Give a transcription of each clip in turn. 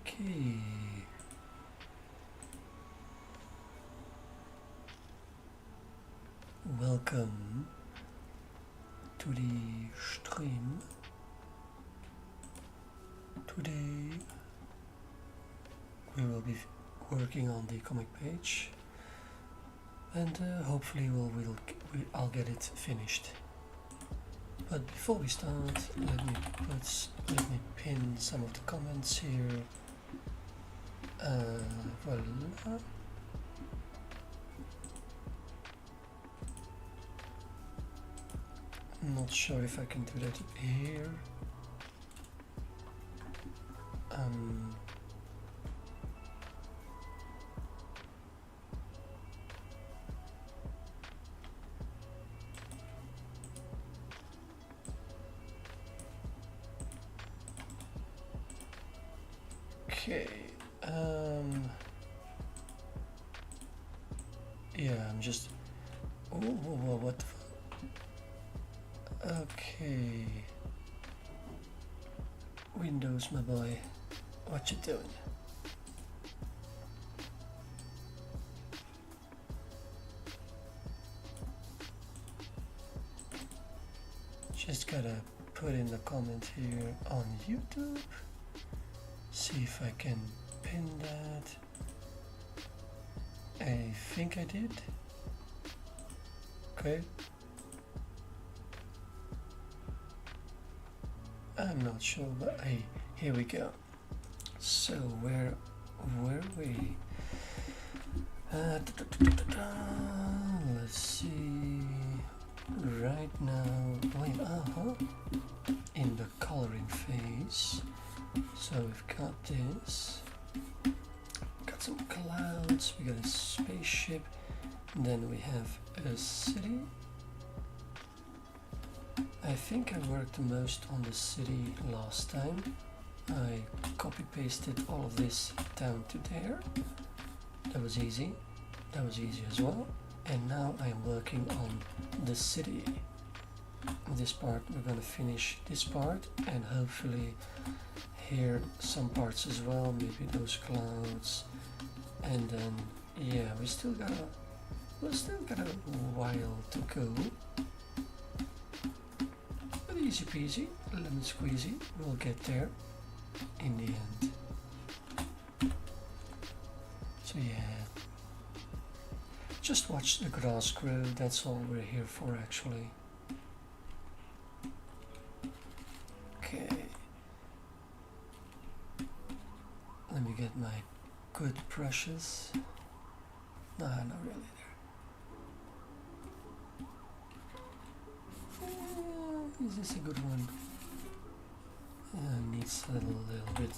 Okay. Welcome to the stream. Today we will be working on the comic page, and hopefully I'll get it finished. But before we start, let me pin some of the comments here. Voila. I'm not sure if I can do that here. Okay. Yeah, I'm just. Oh, what? Okay. Windows, my boy. What you doing? Just gotta put in the comment here on YouTube. See if I can pin that. I think I did. Okay. I'm not sure, but hey, here we go. So where were we? Let's see. Right now, wait, in the coloring phase. So we've got this. Got some clouds. We got a spaceship. Then we have a city. I think I worked the most on the city last time. I copy-pasted all of this down to there. That was easy. That was easy as well. And now I'm working on the city. This part, we're gonna finish this part and hopefully here some parts as well, maybe those clouds. And then, yeah, we still got a while to go. But easy peasy, lemon squeezy, we'll get there in the end. So yeah, just watch the grass grow, that's all we're here for actually. Okay, let me get my good brushes. No, not really there. Is this a good one? Yeah, needs a little bit.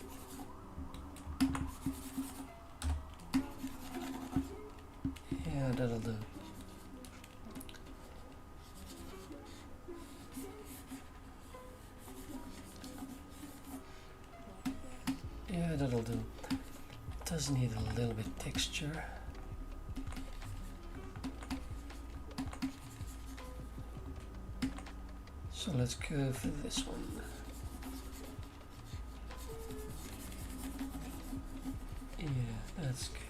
Yeah, that'll do. Yeah, that'll do. It does need a little bit texture. So let's go for this one. Yeah, that's good.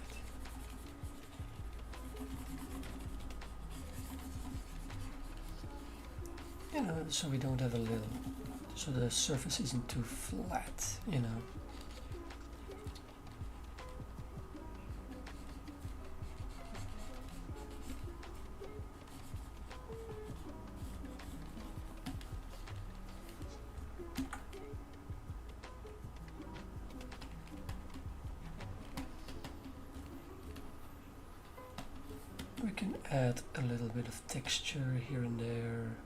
You know, so we don't have a little, so the surface isn't too flat, you know. We can add a little bit of texture here and there.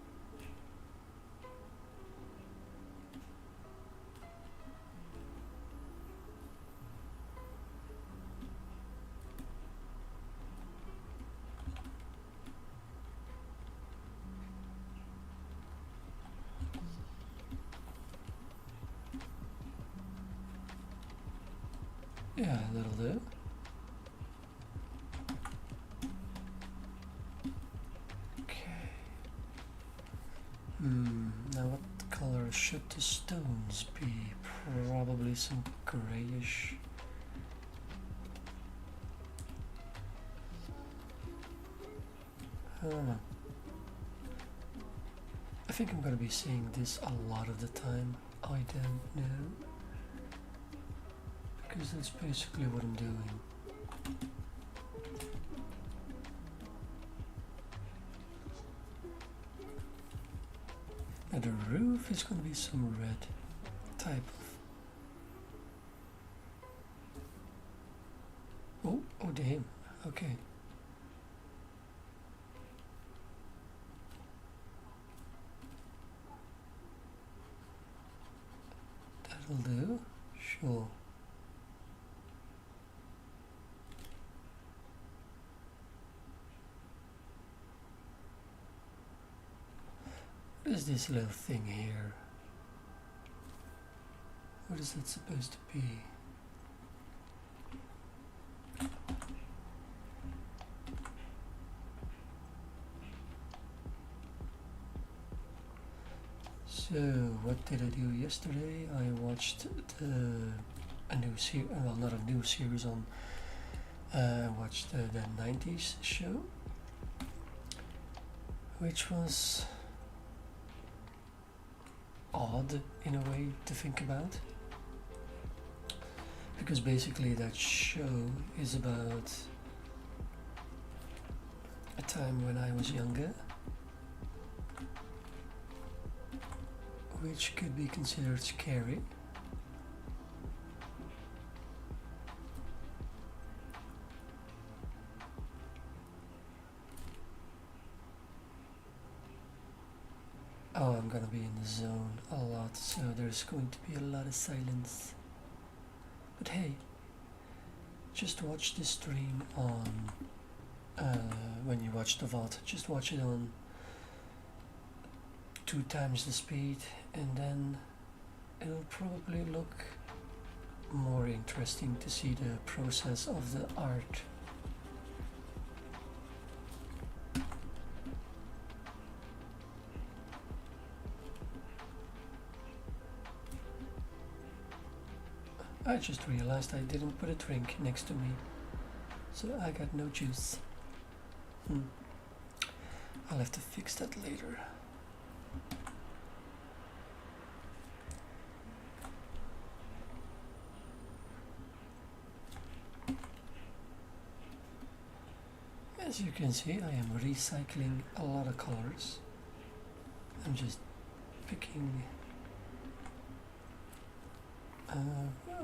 Yeah, that'll do. Okay. Now what color color should the stones be? Probably some grayish. I don't know. I think I'm gonna be saying this a lot of the time. I don't know. Because that's basically what I'm doing. Now the roof is gonna be some red type of... Oh damn, okay. That'll do, sure. What is this little thing here? What is it supposed to be? So, what did I do yesterday? I watched a new series, well, not a new series on, I watched the 90s show, which was odd in a way to think about, because basically that show is about a time when I was younger, which could be considered scary. Oh, I'm gonna be in the zone a lot, so there's going to be a lot of silence. But hey, just watch the stream on, when you watch the VOD, just watch it on 2 times the speed, and then it'll probably look more interesting to see the process of the art. I just realized I didn't put a drink next to me, so I got no juice. I'll have to fix that later. As you can see, I am recycling a lot of colors. I'm just picking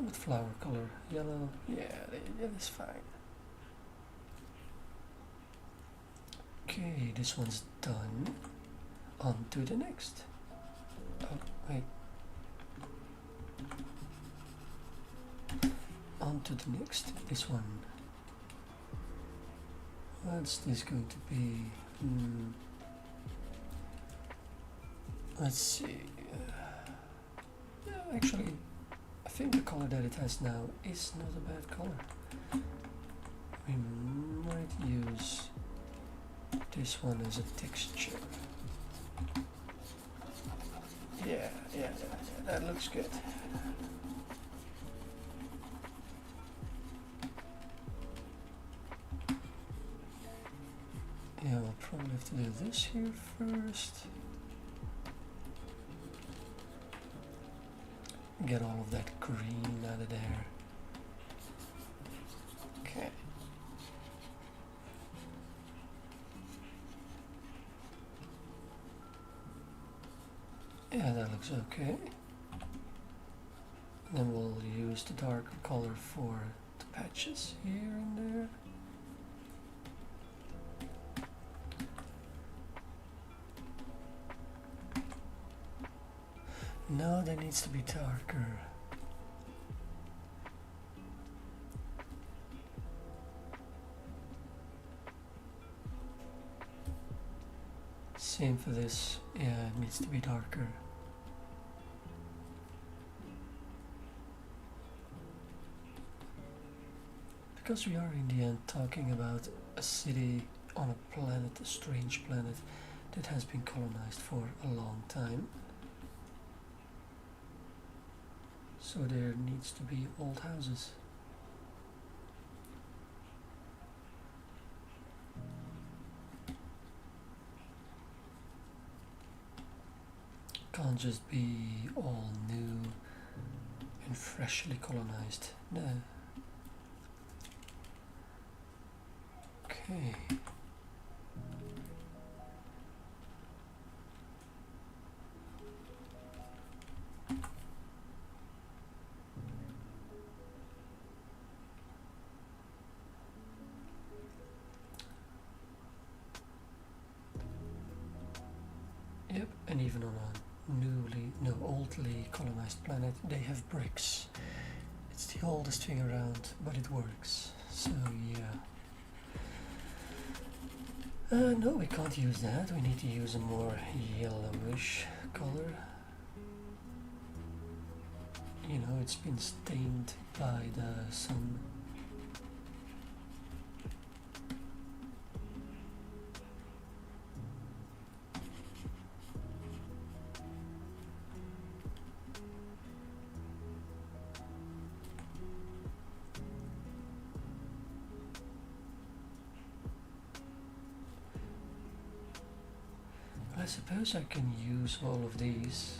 what flower color? Yellow? Yeah, that's fine. Okay, this one's done. On to the next. Oh, wait. On to the next. This one. What's this going to be? Let's see. Actually, I think the color that it has now is not a bad color. We might use this one as a texture. Yeah, that looks good. Yeah, we'll probably have to do this here first. Get all of that green out of there. Okay. Yeah, that looks okay. Then we'll use the darker color for the patches here and there. No, that needs to be darker. Same for this. Yeah, it needs to be darker. Because we are in the end talking about a city on a planet, a strange planet that has been colonized for a long time. so there needs to be old houses. Can't just be all new and freshly colonized. No. Okay. Yep, and even on a oldly colonized planet, they have bricks. It's the oldest thing around, but it works. So yeah. No, we can't use that. We need to use a more yellowish color. You know, it's been stained by the sun. I suppose I can use all of these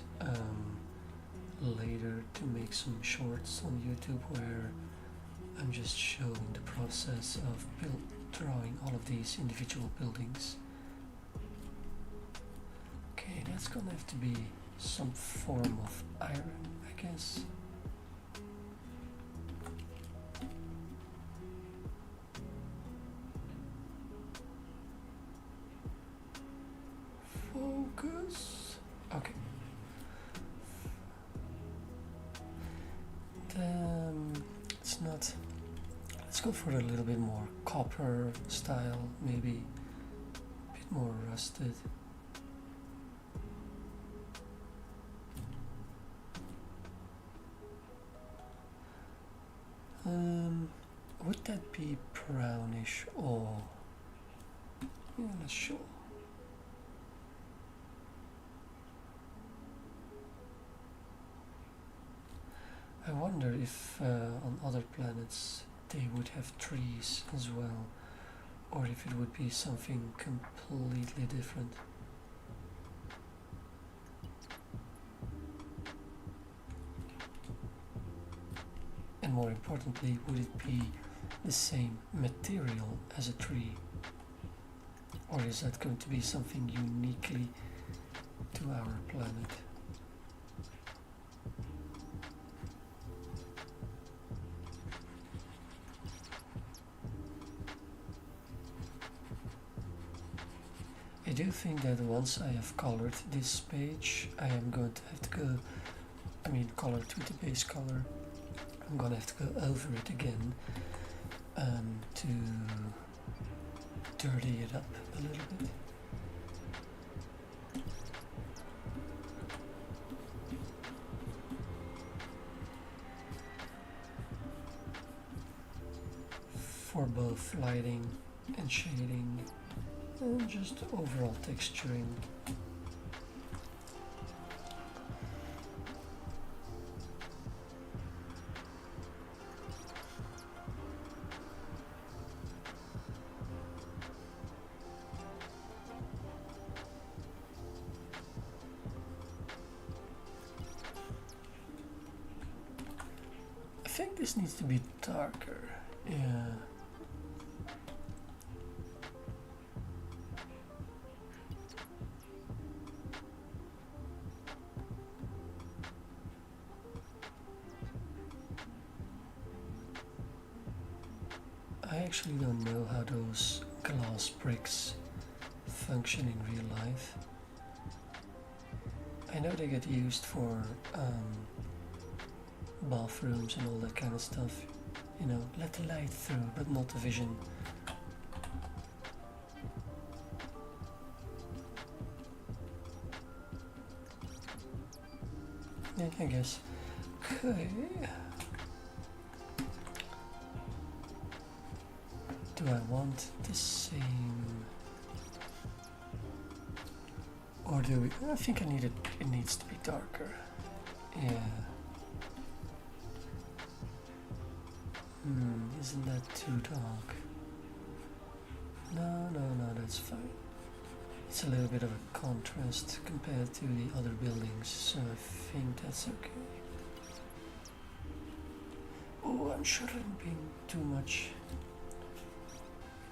later to make some shorts on YouTube where I'm just showing the process of drawing all of these individual buildings. Okay, that's gonna have to be some form of iron, I guess. Focus. Okay. It's not. Let's go for a little bit more copper style, maybe a bit more rusted. Would that be brownish or yeah, not sure. I wonder if on other planets they would have trees as well, or if it would be something completely different. And more importantly, would it be the same material as a tree? Or is that going to be something uniquely to our planet? I do think that once I have colored this page, I am going to have to go, colored with the base color, I'm going to have to go over it again to dirty it up a little bit. For both lighting and shading and just overall texturing. I think this needs to be darker, yeah. I actually don't know how those glass bricks function in real life. I know they get used for bathrooms and all that kind of stuff. You know, let the light through, but not the vision. Yeah, I guess. Okay. Do I want the same, or do we? I think I need it. It needs to be darker. Yeah. Isn't that too dark? No, no, no, that's fine. It's a little bit of a contrast compared to the other buildings, so I think that's okay. Oh, I'm shrimping too much.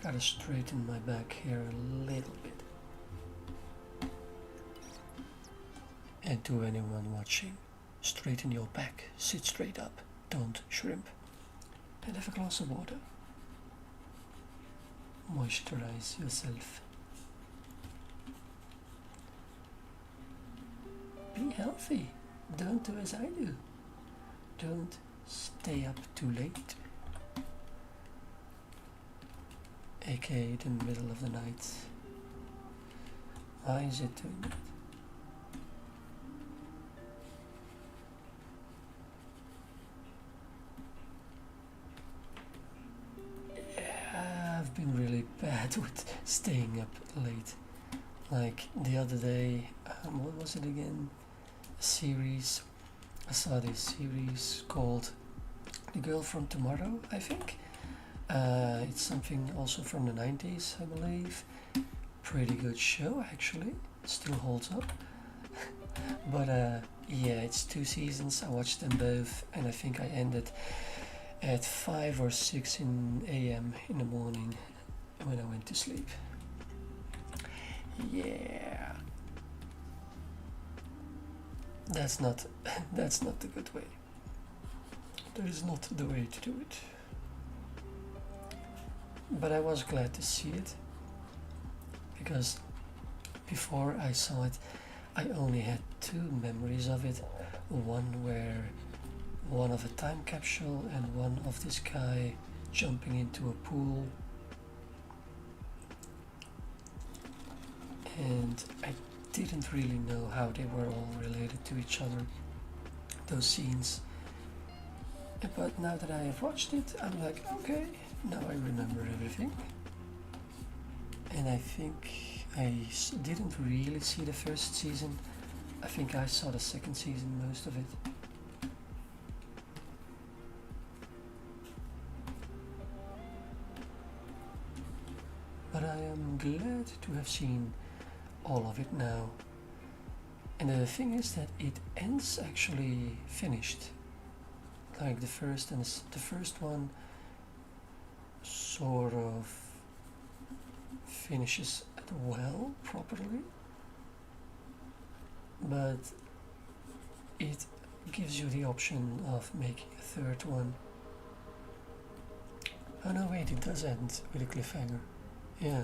Gotta straighten my back here a little bit. And to anyone watching, straighten your back, sit straight up, don't shrimp. And have a glass of water. Moisturize yourself. Be healthy. Don't do as I do. Don't stay up too late. AKA the middle of the night. Why is it doing that? Yeah, I've been really bad with staying up late. Like the other day, what was it again? A series. I saw this series called The Girl from Tomorrow, I think. It's something also from the 90s, I believe. Pretty good show, actually. It still holds up. But yeah, it's 2 seasons. I watched them both, and I think I ended at 5 or 6 a.m. in the morning when I went to sleep. Yeah. That's not the good way. That is not the way to do it. But I was glad to see it, because before I saw it, I only had 2 memories of it. One of a time capsule and one of this guy jumping into a pool. And I didn't really know how they were all related to each other, those scenes. But now that I have watched it, I'm like, okay, now I remember everything. And I think I didn't really see the first season. I think I saw the second season, most of it. But I am glad to have seen all of it now. And the thing is that it ends actually finished. Like the first one sort of finishes well, properly, but it gives you the option of making a third one. Oh no, wait, it does end with a cliffhanger. Yeah.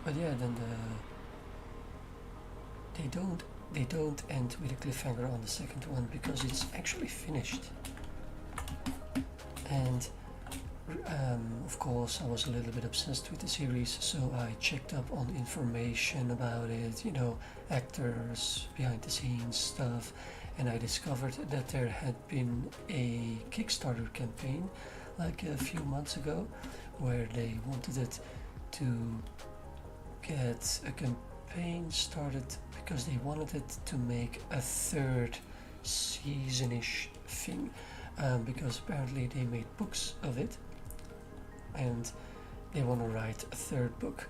But yeah, then they don't end with a cliffhanger on the second one, because it's actually finished. And of course I was a little bit obsessed with the series, so I checked up on information about it, you know, actors, behind the scenes stuff, and I discovered that there had been a Kickstarter campaign like a few months ago, where they wanted it to get a campaign started because they wanted it to make a third season-ish thing, because apparently they made books of it and they want to write a third book,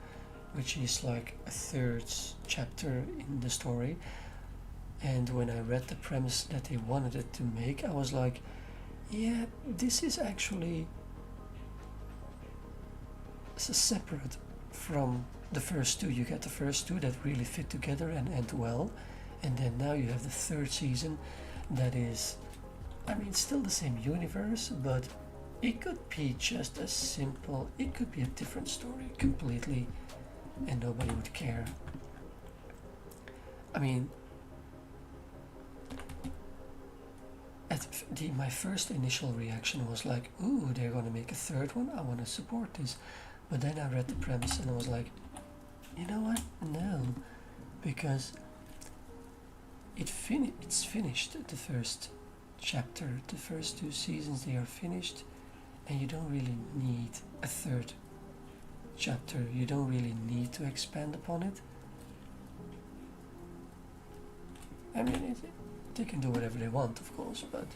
which is like a third chapter in the story. And when I read the premise that they wanted it to make, I was like, yeah, this is actually separate from the first 2. You get the first 2 that really fit together and end well, and then now you have the third season that is, I mean, still the same universe, but it could be just as simple, it could be a different story completely, and nobody would care. I mean, my first initial reaction was like, ooh, they're gonna make a third one, I want to support this. But then I read the premise and I was like, you know what, no, because it's finished. The first chapter, the first 2 seasons, they are finished, and you don't really need a third chapter. You don't really need to expand upon it. I mean, They can do whatever they want, of course, but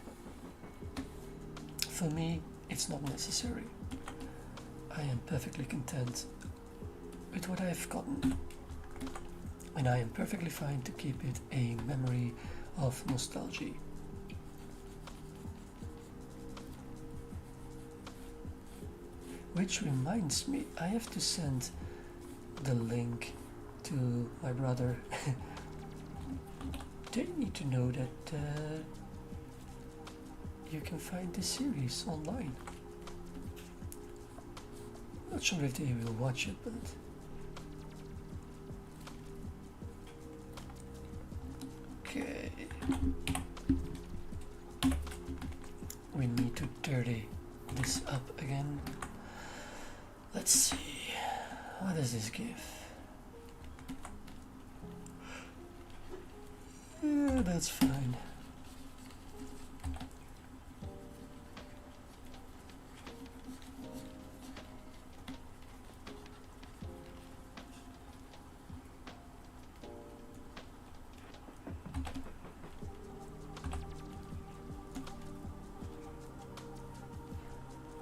for me, it's not necessary. I am perfectly content with what I've gotten, and I am perfectly fine to keep it a memory of nostalgia. Which reminds me, I have to send the link to my brother. They need to know that you can find this series online. Not sure if they will watch it, but okay. We need to dirty this up again. Let's see. What does this give? Yeah, that's fine.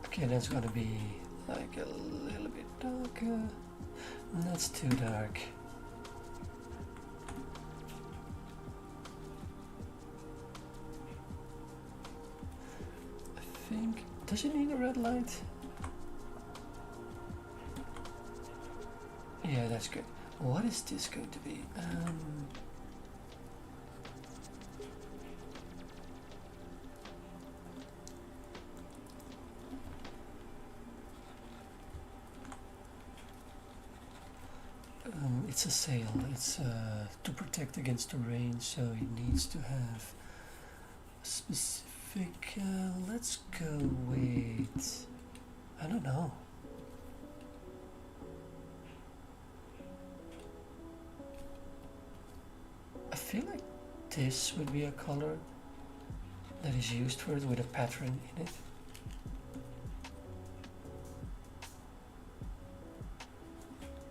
Okay, that's gonna be like a little bit darker. That's too dark. I think, does it need a red light? Yeah, that's good. What is this going to be? It's a sail. It's to protect against the rain, so it needs to have a specific. Let's go with, I don't know. I feel like this would be a color that is used for it with a pattern in it.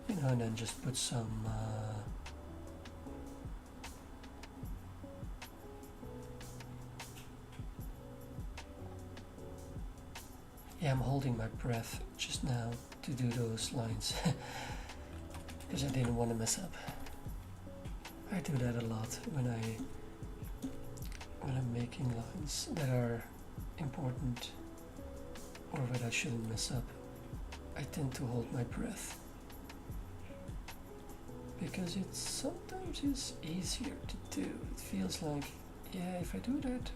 You know, and then just put some yeah, I'm holding my breath just now to do those lines because I didn't want to mess up. I do that a lot when I'm making lines that are important or that I shouldn't mess up. I tend to hold my breath because it's sometimes it's easier to do. It feels like, yeah, if I do that,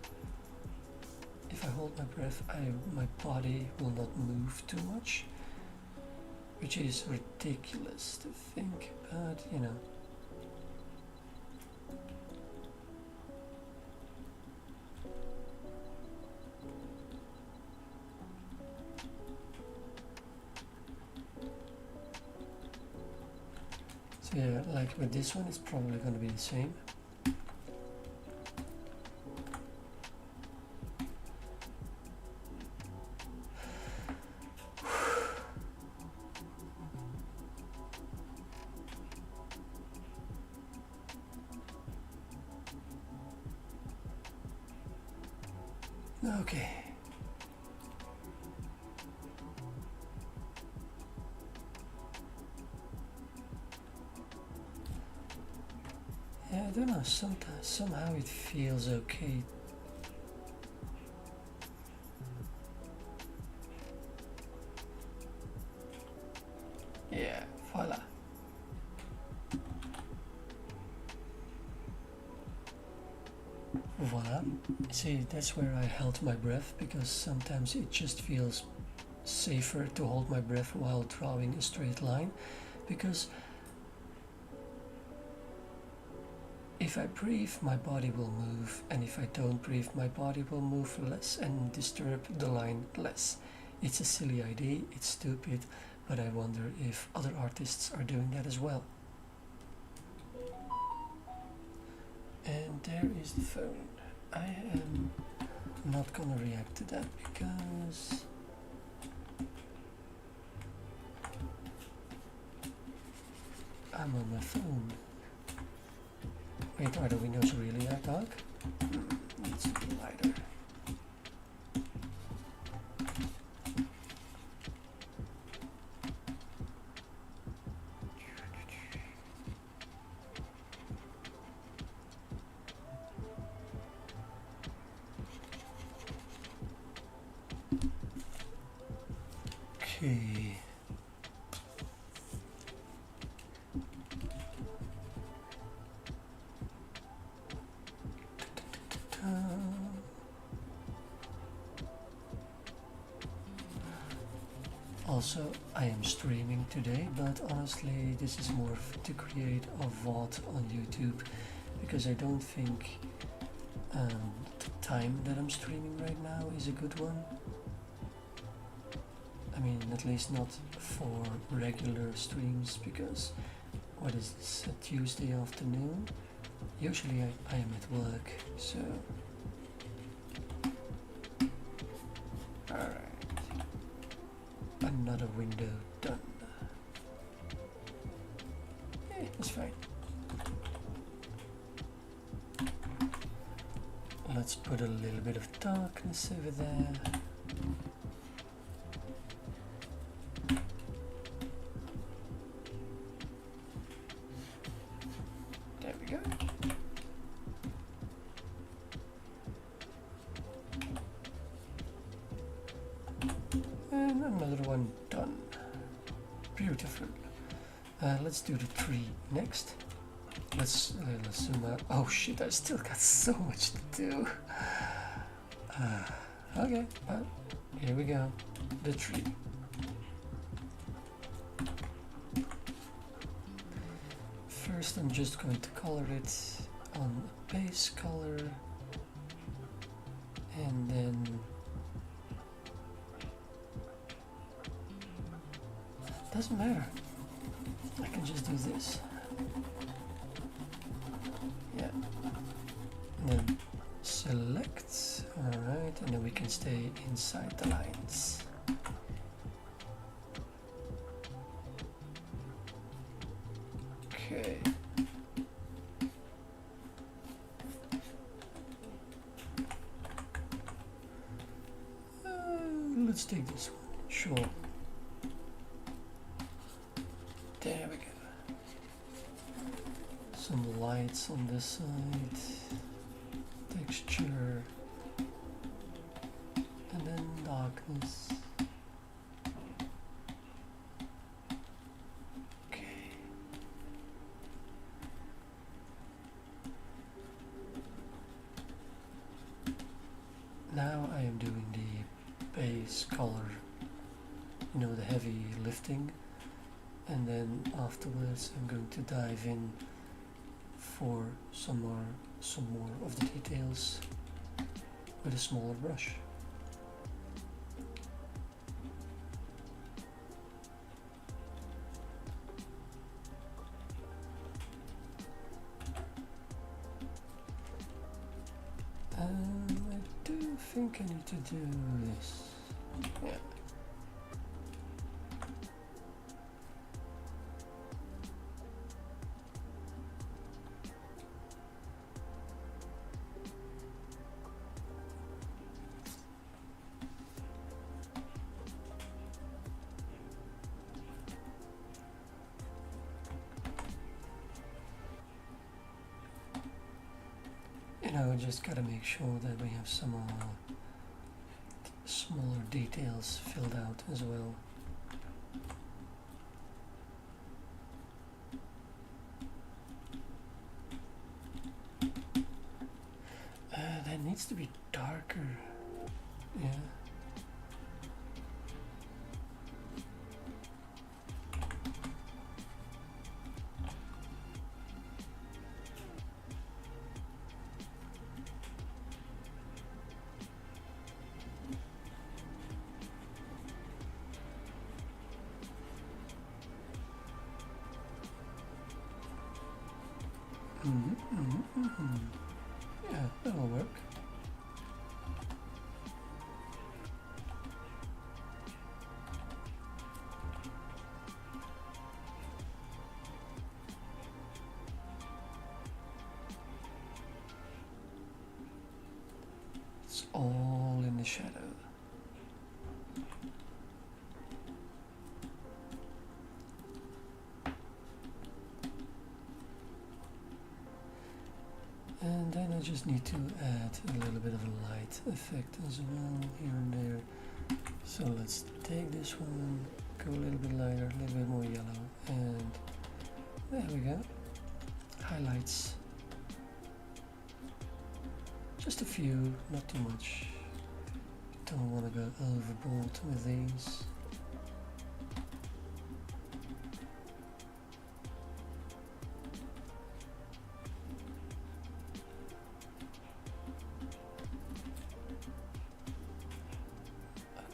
if I hold my breath, my body will not move too much, which is ridiculous to think, but you know. So yeah, like with this one, it's probably going to be the same. Okay. Yeah, I don't know, sometimes, somehow it feels okay. Yeah, voila. Voila. See, that's where I held my breath, because sometimes it just feels safer to hold my breath while drawing a straight line, because if I breathe, my body will move, and if I don't breathe, my body will move less and disturb the line less. It's a silly idea, it's stupid, but I wonder if other artists are doing that as well. And there is the phone. I am not gonna react to that because I'm on my phone. Wait, are the windows really that dark? Needs to be lighter. Okay. Also, I am streaming today, but honestly, this is more to create a VOD on YouTube because I don't think the time that I'm streaming right now is a good one. I mean, at least not for regular streams, because what is this, a Tuesday afternoon? Usually I am at work, so... Alright. Another window done. It's fine. Let's put a little bit of darkness over there. There we go. And another one done. Beautiful. Let's do the tree next. Let's zoom out. Oh shit, I still got so much to do. Okay, but here we go. The tree. First I'm just going to color it on a base color, and then doesn't matter, I can just do this. Yeah, and then select. Alright, and then we can stay inside the lines. Okay. Let's take this one. Sure. There we go. Some lights on this side. Texture. And then darkness. Now I am doing the base color, you know, the heavy lifting, and then afterwards I'm going to dive in for some more of the details with a smaller brush. I do think I need to do this. Yeah. You know, just gotta make sure that we have some smaller details filled out as well. That needs to be darker. Yeah. Yeah, that'll work. It's all in the shadow. And then I just need to add a little bit of a light effect as well here and there. So let's take this one, go a little bit lighter, a little bit more yellow, and there we go. Highlights. Just a few, not too much. Don't want to go overboard with these.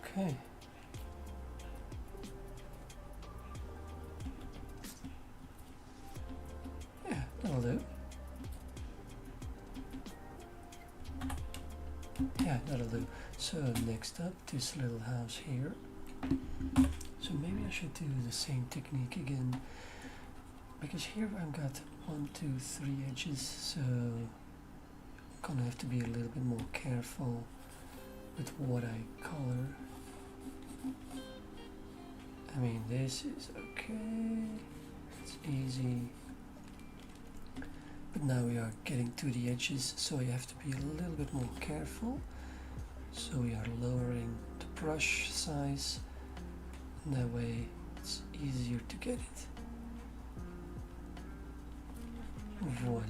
Okay. Yeah, that'll do. Yeah, that'll do. So next up, this little house here. So maybe I should do the same technique again, because here I've got 1, 2, 3 edges, so I'm gonna have to be a little bit more careful with what I color. I mean, this is okay, it's easy, but now we are getting to the edges, so you have to be a little bit more careful. So we are lowering the brush size, and that way it's easier to get it. Voila.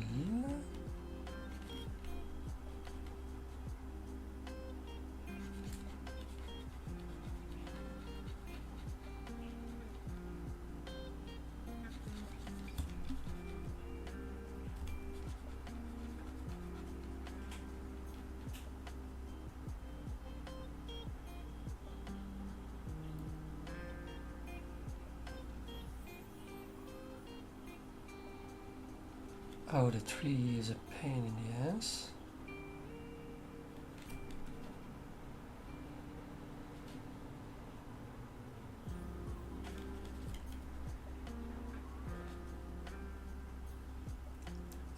Oh, the tree is a pain in the ass.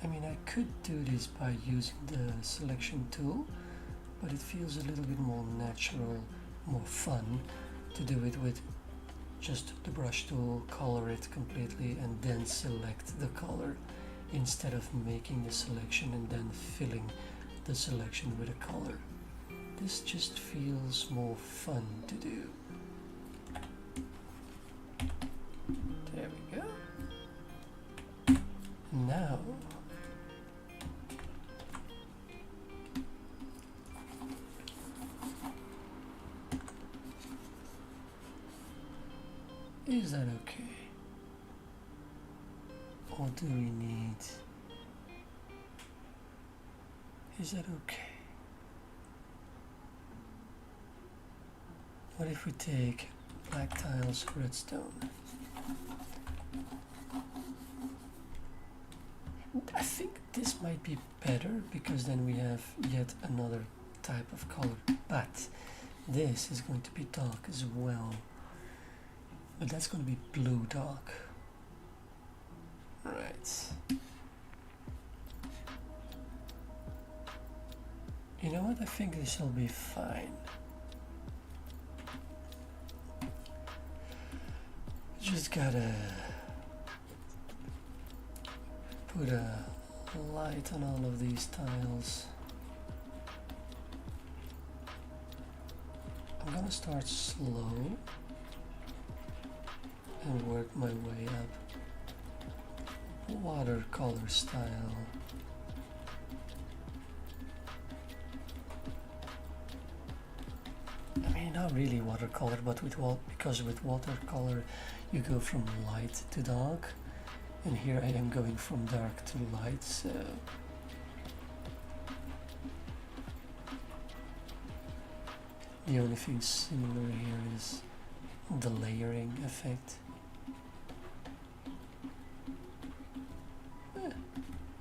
I mean, I could do this by using the selection tool, but it feels a little bit more natural, more fun to do it with just the brush tool, color it completely, and then select the color, instead of making the selection and then filling the selection with a color. This just feels more fun to do. There we go. Now is that okay? Or do we need... Is that okay? What if we take black tiles, redstone? I think this might be better, because then we have yet another type of color, but this is going to be dark as well. But that's going to be blue dark. Right. You know what? I think this will be fine. Just gotta put a light on all of these tiles. I'm gonna start slow and work my way up. Watercolor style. I mean, not really watercolor, but because with watercolor you go from light to dark, and here I am going from dark to light, so the only thing similar here is the layering effect.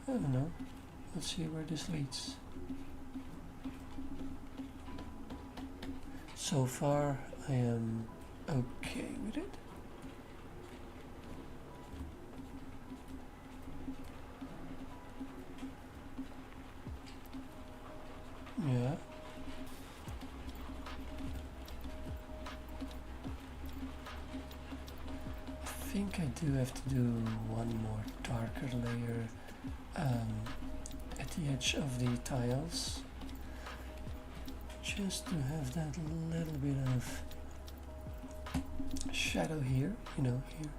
I don't know. Let's see where this leads. So far, I am okay with it. Yeah. do have to do one more darker layer at the edge of the tiles, just to have that little bit of shadow here, you know, here.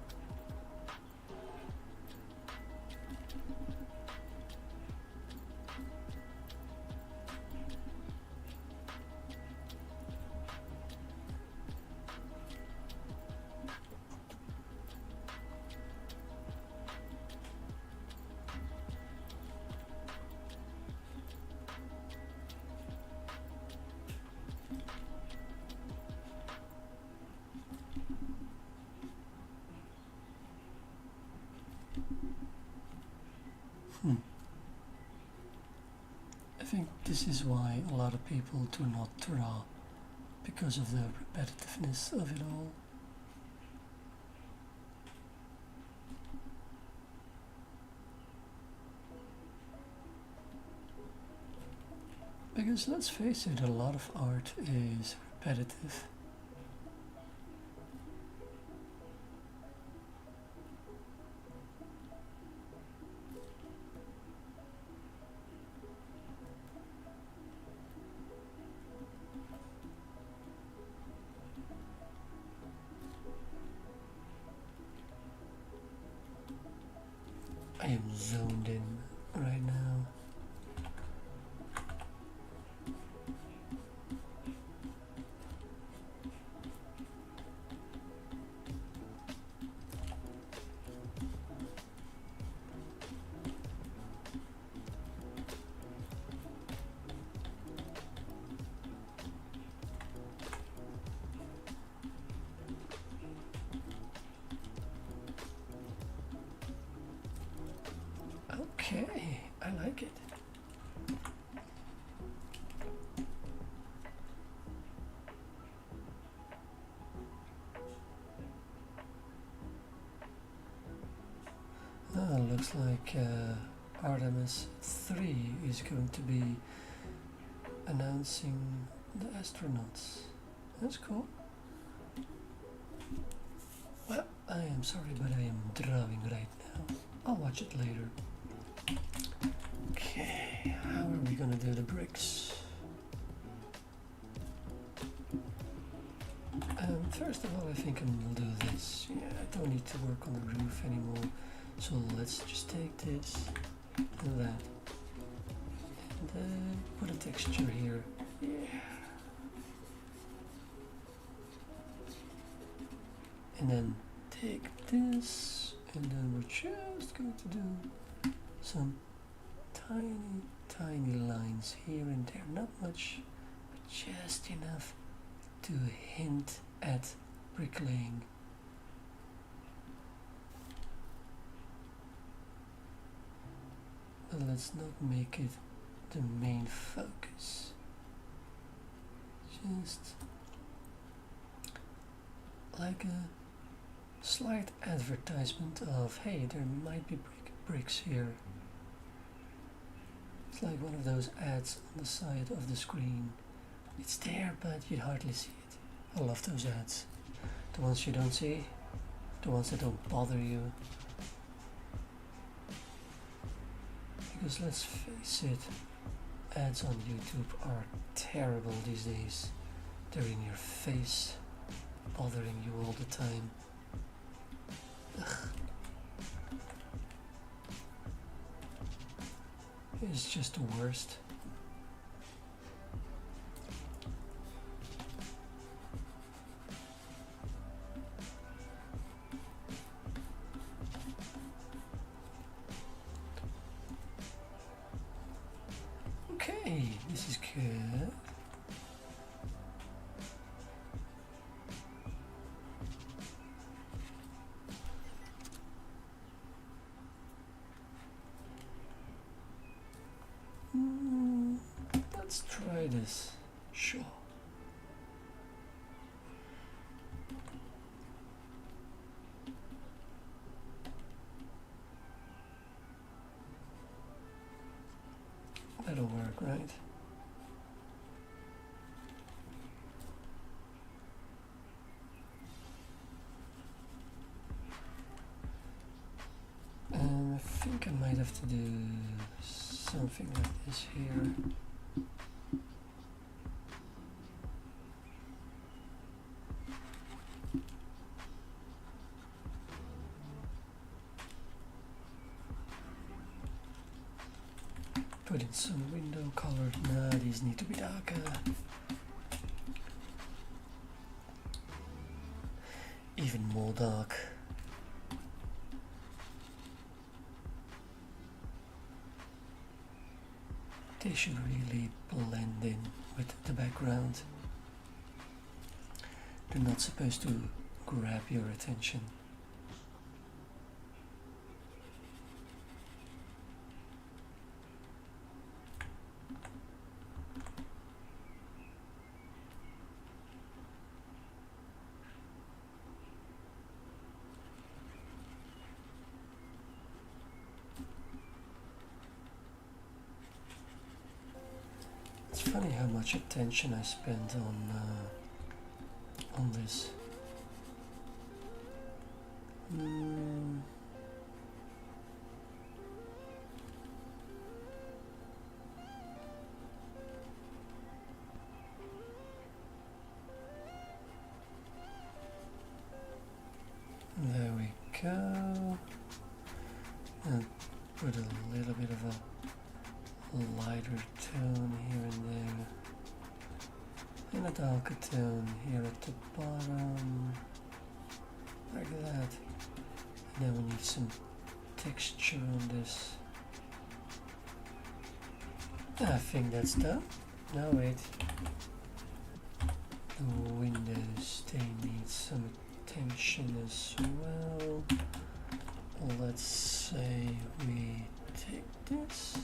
I think this is why a lot of people do not draw, because of the repetitiveness of it all. Because let's face it, a lot of art is repetitive. I am zoned in right now. Okay, I like it. Looks like Artemis 3 is going to be announcing the astronauts. That's cool. Well, I am sorry, but I am drawing right now. I'll watch it later. Okay, how are we gonna do the bricks? First of all, I think I'm gonna do this. Yeah, I don't need to work on the roof anymore. So let's just take this and that and put a texture here. Yeah. And then take this, and then we're just going to do some tiny lines here and there. Not much, but just enough to hint at bricklaying. But let's not make it the main focus. Just like a slight advertisement of, hey, there might be bricks here. It's like one of those ads on the side of the screen. It's there, but you hardly see it. I love those ads. The ones you don't see, the ones that don't bother you. Because let's face it, ads on YouTube are terrible these days. They're in your face, bothering you all the time. Ugh. It's just the worst. Okay, this is good. Let's try this. Sure. That'll work, right? to do something like this here. Put in some window color. Nah, these need to be darker. Even more dark. They should really blend in with the background. They're not supposed to grab your attention. It's funny how much attention I spent on this. There we go. And put a little bit of a lighter tone here and there, and a darker tone here at the bottom, like that. And then we need some texture on this. I think that's done. No, wait. The windows, they need some attention as well. Let's say we take this.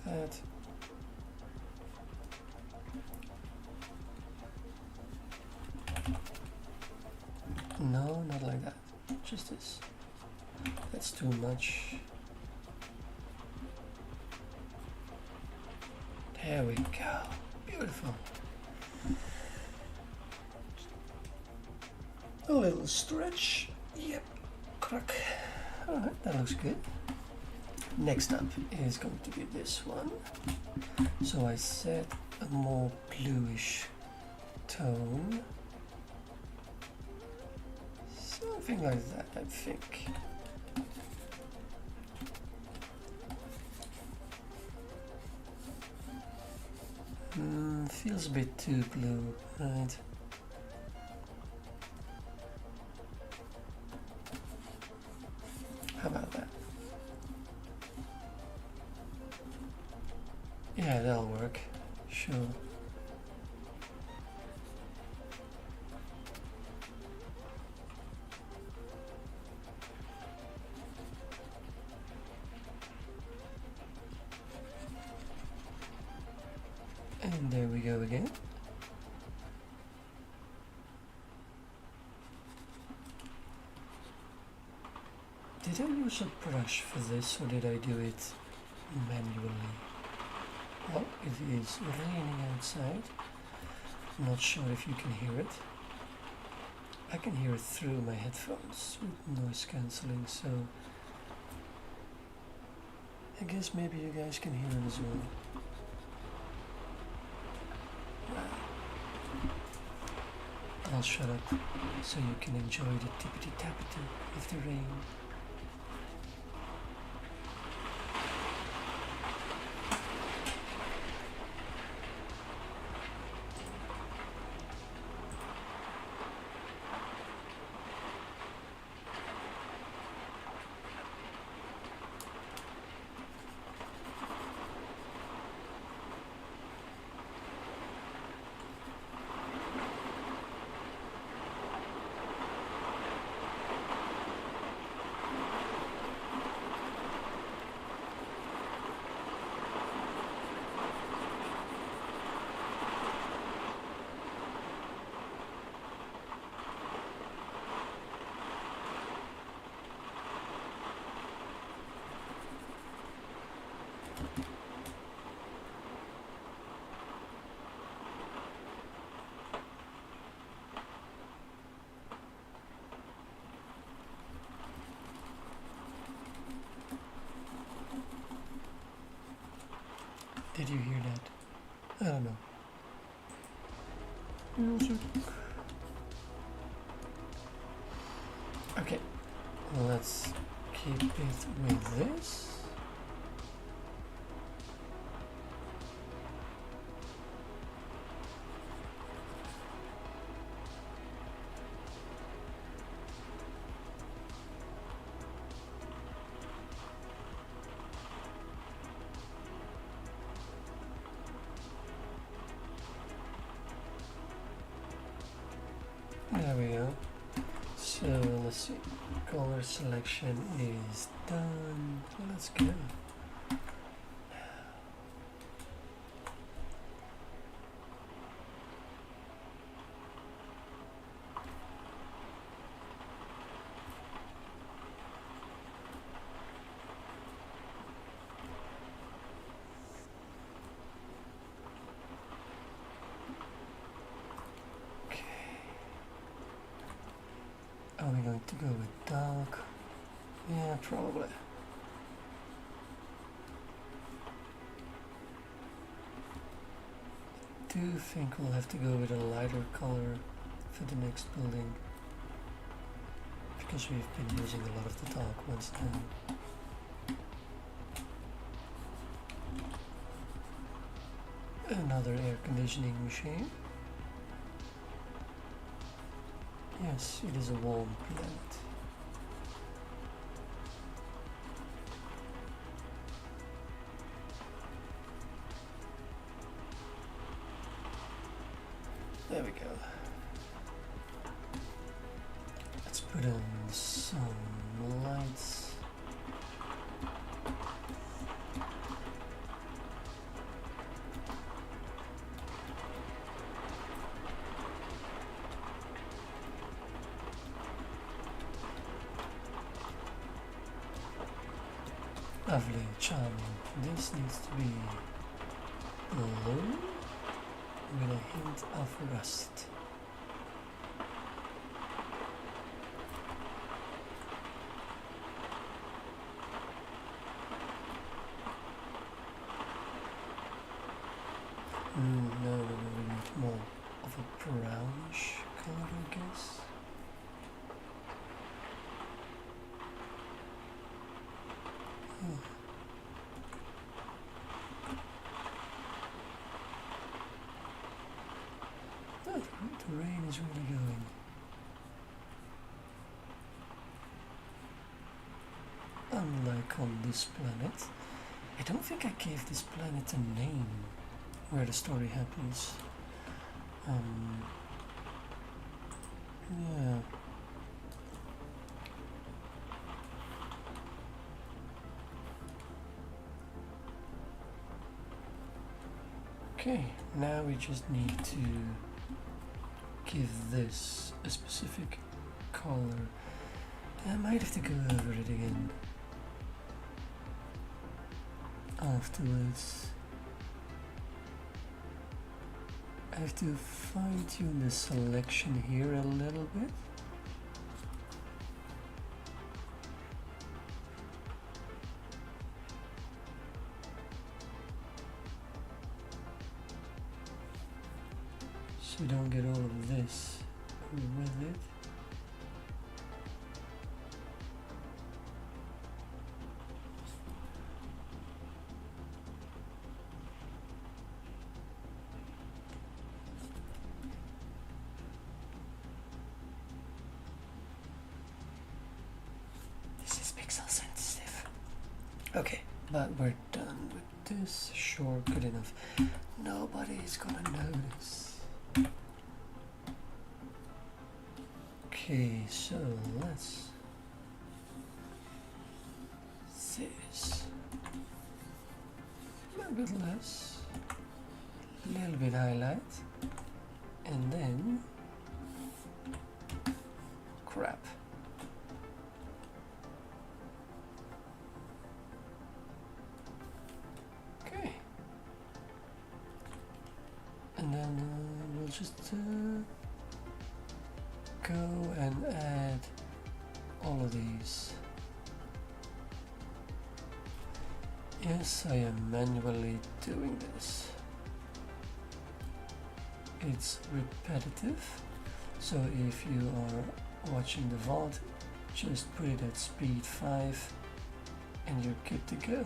That. No, not like that. Just this. That's too much. There we go. Beautiful. A little stretch. Yep. Crack. Alright, that looks good. Next up is going to be this one. So I set a more bluish tone. Something like that, I think. Feels a bit too blue, right? How about that? Yeah, that'll work. Sure. And there we go again. Did I use a brush for this, or did I do it manually? Well, it is raining outside. I'm not sure if you can hear it. I can hear it through my headphones with noise cancelling, so I guess maybe you guys can hear it as well. I'll shut up so you can enjoy the tippity-tappity of the rain. Did you hear that? I don't know. Music. Okay, let's keep it with this. There we go. So let's see. Color selection is done. Let's go. Are we going to go with dark? Yeah, probably. I do think we'll have to go with a lighter color for the next building, because we've been using a lot of the dark ones now. Another air conditioning machine. Yes, it is a warm planet. There we go. Let's put on some lights. Lovely, charming. This needs to be blue with a hint of rust. No, we need more of a brownish color, I guess. The rain is really going. Unlike on this planet, I don't think I gave this planet a name where the story happens. Yeah. Okay, now we just need to give this a specific color. I might have to go over it again afterwards. I have to fine tune the selection here a little bit. So you don't get all of this with it. This is pixel sensitive. Okay, but we're done with this. Sure, good enough. Nobody's gonna notice. Okay, so let's this a little bit less, a little bit highlight, and then crap. Okay, and then we'll just go and add all of these Yes, I am manually doing this. It's repetitive, so if you are watching the VOD, just put it at speed 5 and you're good to go.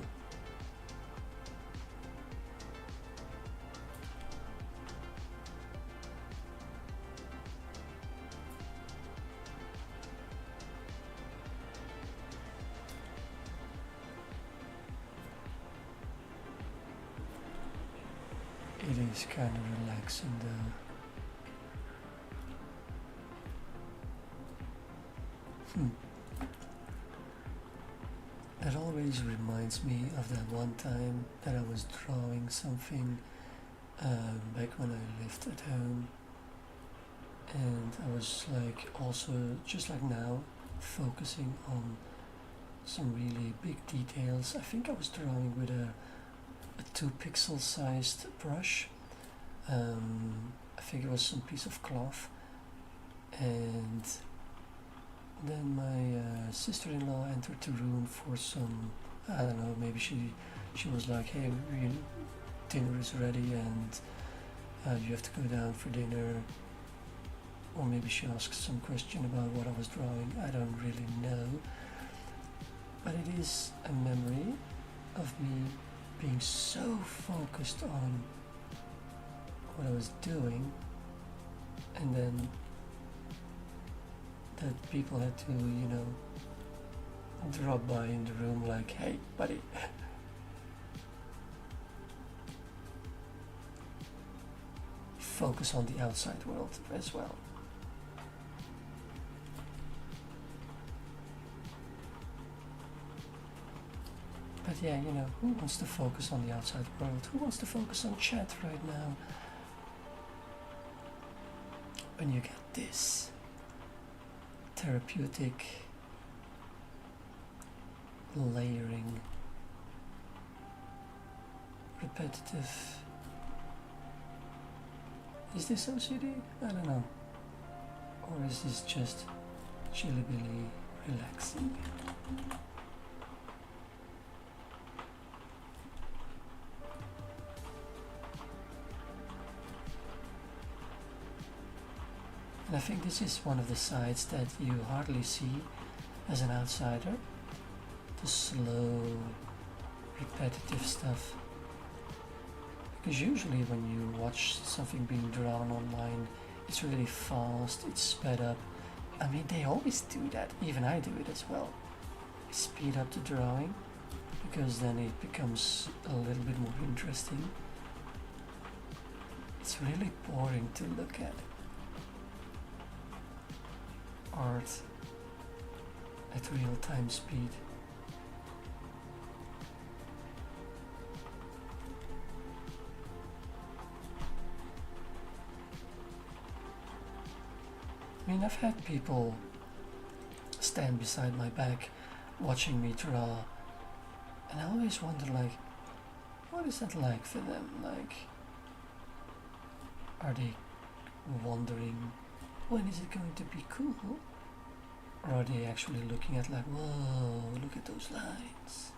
It is kind of relaxing though. That always reminds me of that one time that I was drawing something back when I lived at home, and I was like also, just like now, focusing on some really big details. I think I was drawing with a 2 pixel sized brush. I think it was some piece of cloth, and then my sister-in-law entered the room for some, I don't know, maybe she was like, hey, dinner is ready and you have to go down for dinner, or maybe she asked some question about what I was drawing. I don't really know, but it is a memory of me being so focused on what I was doing, and then that people had to, drop by in the room like, hey buddy. Focus on the outside world as well. But yeah, who wants to focus on the outside world? Who wants to focus on chat right now? When you get this therapeutic layering, repetitive. Is this OCD? I don't know. Or is this just chilly-billy relaxing? And I think this is one of the sides that you hardly see as an outsider. The slow, repetitive stuff. Because usually when you watch something being drawn online, it's really fast, it's sped up. I mean, they always do that. Even I do it as well. I speed up the drawing, because then it becomes a little bit more interesting. It's really boring to look at. Art at real-time speed. I mean, I've had people stand beside my back watching me draw, and I always wonder, like, what is that like for them? Like, are they wondering, when is it going to be cool? Or are they actually looking at like, whoa, look at those lines?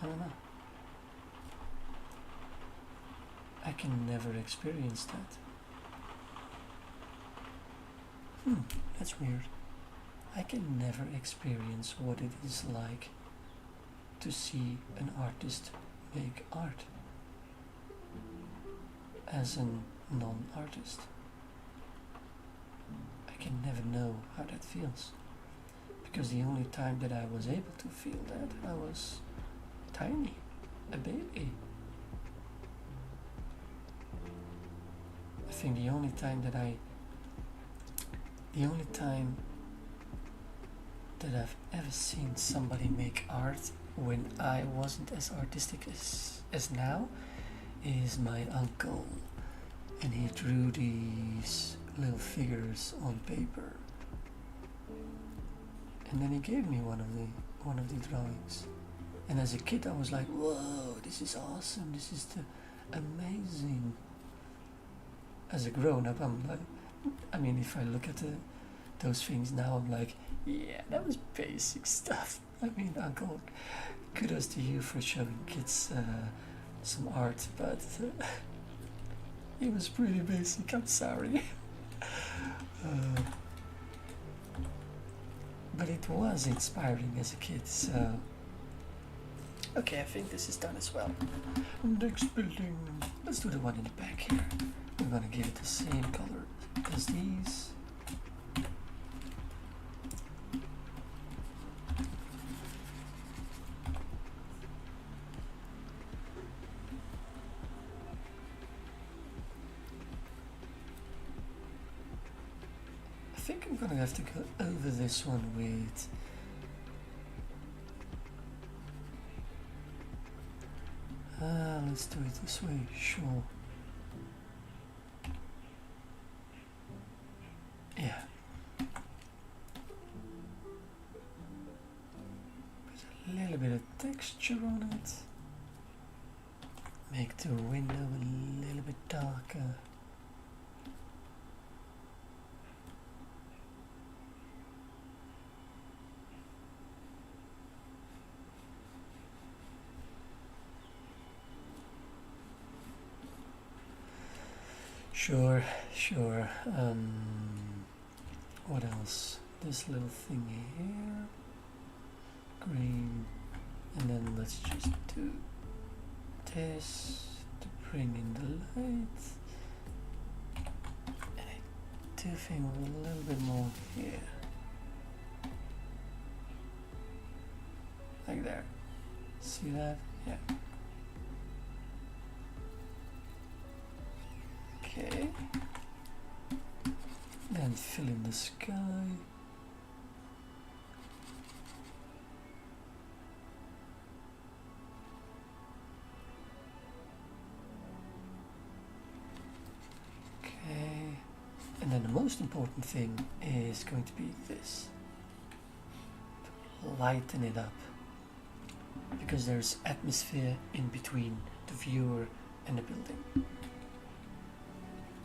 I don't know. I can never experience that. That's weird. I can never experience what it is like to see an artist make art as a non-artist. I can never know how that feels, because the only time that I was able to feel that, I was tiny, a baby. I think the only time that I've ever seen somebody make art when I wasn't as artistic as now is my uncle, and he drew these little figures on paper, and then he gave me one of the drawings, and as a kid I was like, whoa, this is awesome, this is amazing. As a grown-up, I'm like, I mean, if I look at those things now, I'm like, yeah, that was basic stuff. I mean, Uncle, kudos to you for showing kids some art, but it was pretty basic, I'm sorry. But it was inspiring as a kid, so... Okay, I think this is done as well. Next building. Let's do the one in the back here. We're gonna give it the same color as these. I think I'm gonna have to go over this one with... let's do it this way, sure. Yeah. Put a little bit of texture on it. Make the window a little bit darker. Sure, sure. What else? This little thing here. Green. And then let's just do this to bring in the light. And I do think a little bit more here. Like there. See that? Yeah. Okay, then fill in the sky. Okay, and then the most important thing is going to be this. Lighten it up, because there's atmosphere in between the viewer and the building.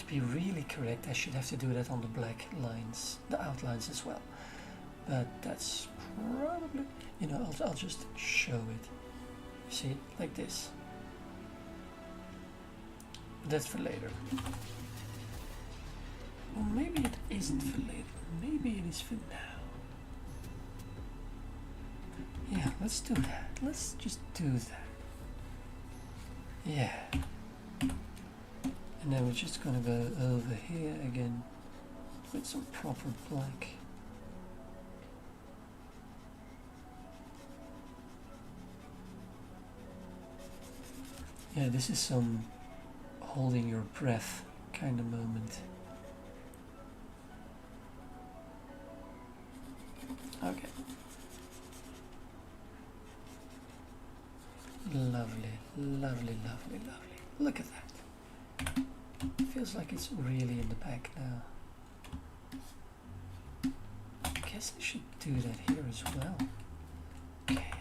Be really correct, I should have to do that on the black lines, the outlines as well, but that's probably, you know, I'll just show it. See, like this. But that's for later. Or maybe it isn't for later, maybe it is for now. Yeah, let's do that. Let's just do that. Yeah. And then we're just going to go over here again with some proper black. Yeah, this is some holding your breath kind of moment. Okay. Lovely, lovely, lovely, lovely. Look at that. Feels like it's really in the back now. I guess I should do that here as well. Okay.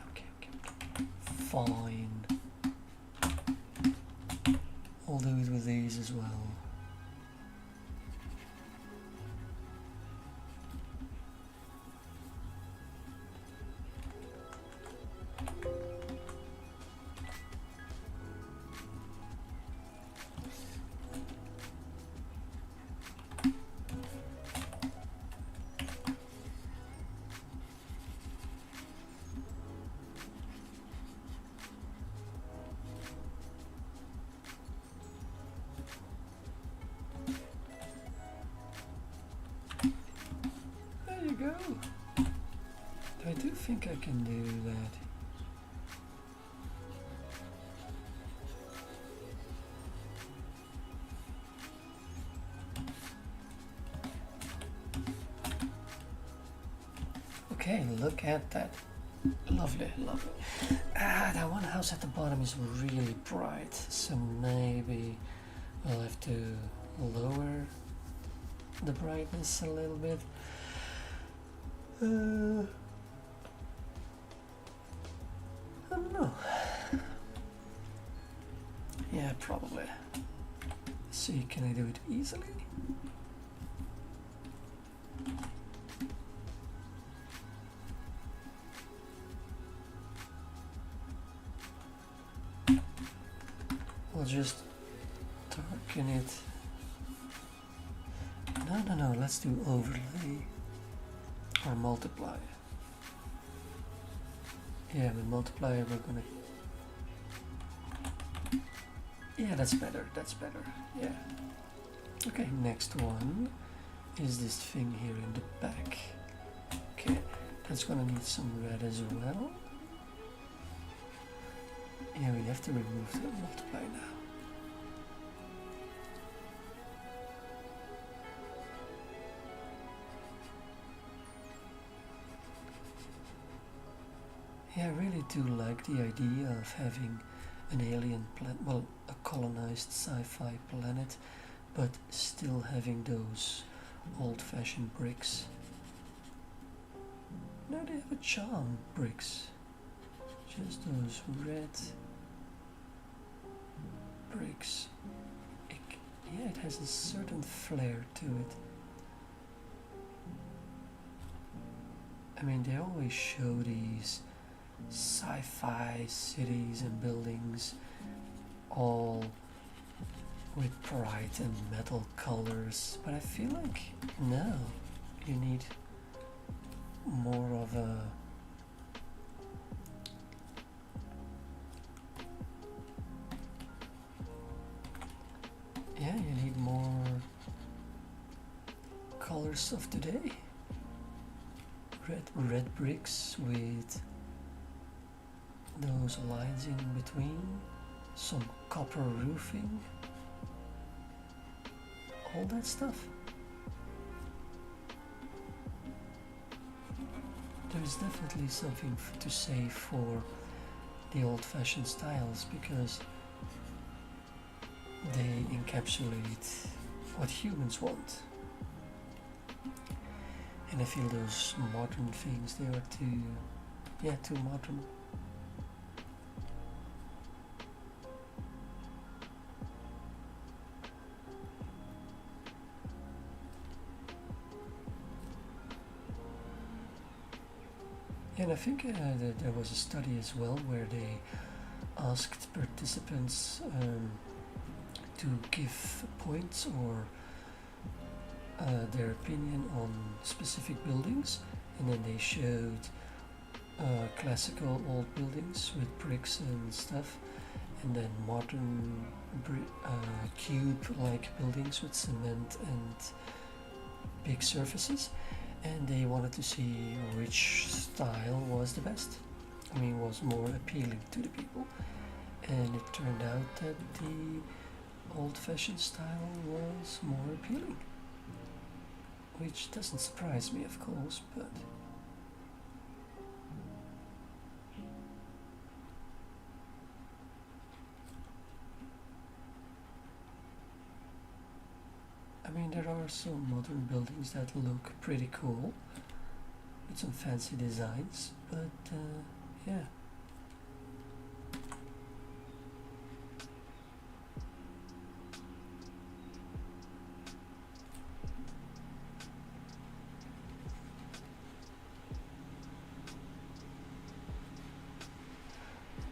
Fine. I'll do it with these as well. Go. I do think I can do that. Okay, look at that. Lovely, lovely. That one house at the bottom is really bright, so maybe I'll have to lower the brightness a little bit. I don't know. Yeah, probably. Let's see, can I do it easily? just darken it. No, let's do overlay or multiply. Yeah, with multiplier we're gonna... Yeah, that's better, yeah. Okay, next one is this thing here in the back. Okay, that's gonna need some red as well. Yeah, we have to remove the multiply now. Yeah, I really do like the idea of having an alien planet, well, a colonized sci-fi planet, but still having those old-fashioned bricks. No, they have a charm bricks. Just those red bricks. Yeah, it has a certain flair to it. I mean, they always show these sci-fi cities and buildings all with bright and metal colors, but I feel like no, you need more of a you need more colors of today. Red bricks with those lines in between, some copper roofing, all that stuff. There is definitely something to say for the old-fashioned styles, because they encapsulate what humans want. And I feel those modern things, they are too modern. And I think that there was a study as well where they asked participants to give points or their opinion on specific buildings, and then they showed classical old buildings with bricks and stuff, and then modern cube-like buildings with cement and big surfaces, and they wanted to see which style was the best. I mean, was more appealing to the people, and it turned out that the old-fashioned style was more appealing, which doesn't surprise me, of course, but I mean, there are some modern buildings that look pretty cool with some fancy designs, but yeah.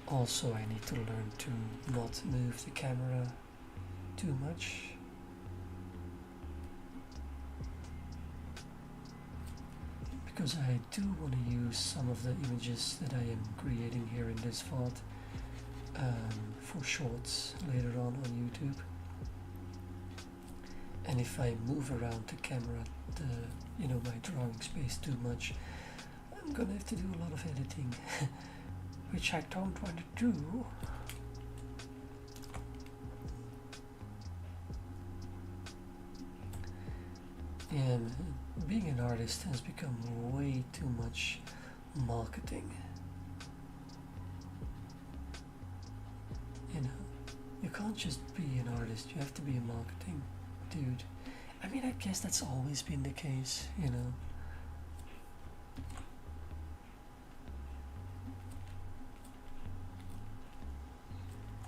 Also, I need to learn to not move the camera too much. Because I do want to use some of the images that I am creating here in this VOD for shorts later on YouTube. And if I move around the camera, my drawing space too much, I'm gonna have to do a lot of editing, which I don't want to do. And being an artist has become way too much marketing. You can't just be an artist, you have to be a marketing dude. I mean, I guess that's always been the case,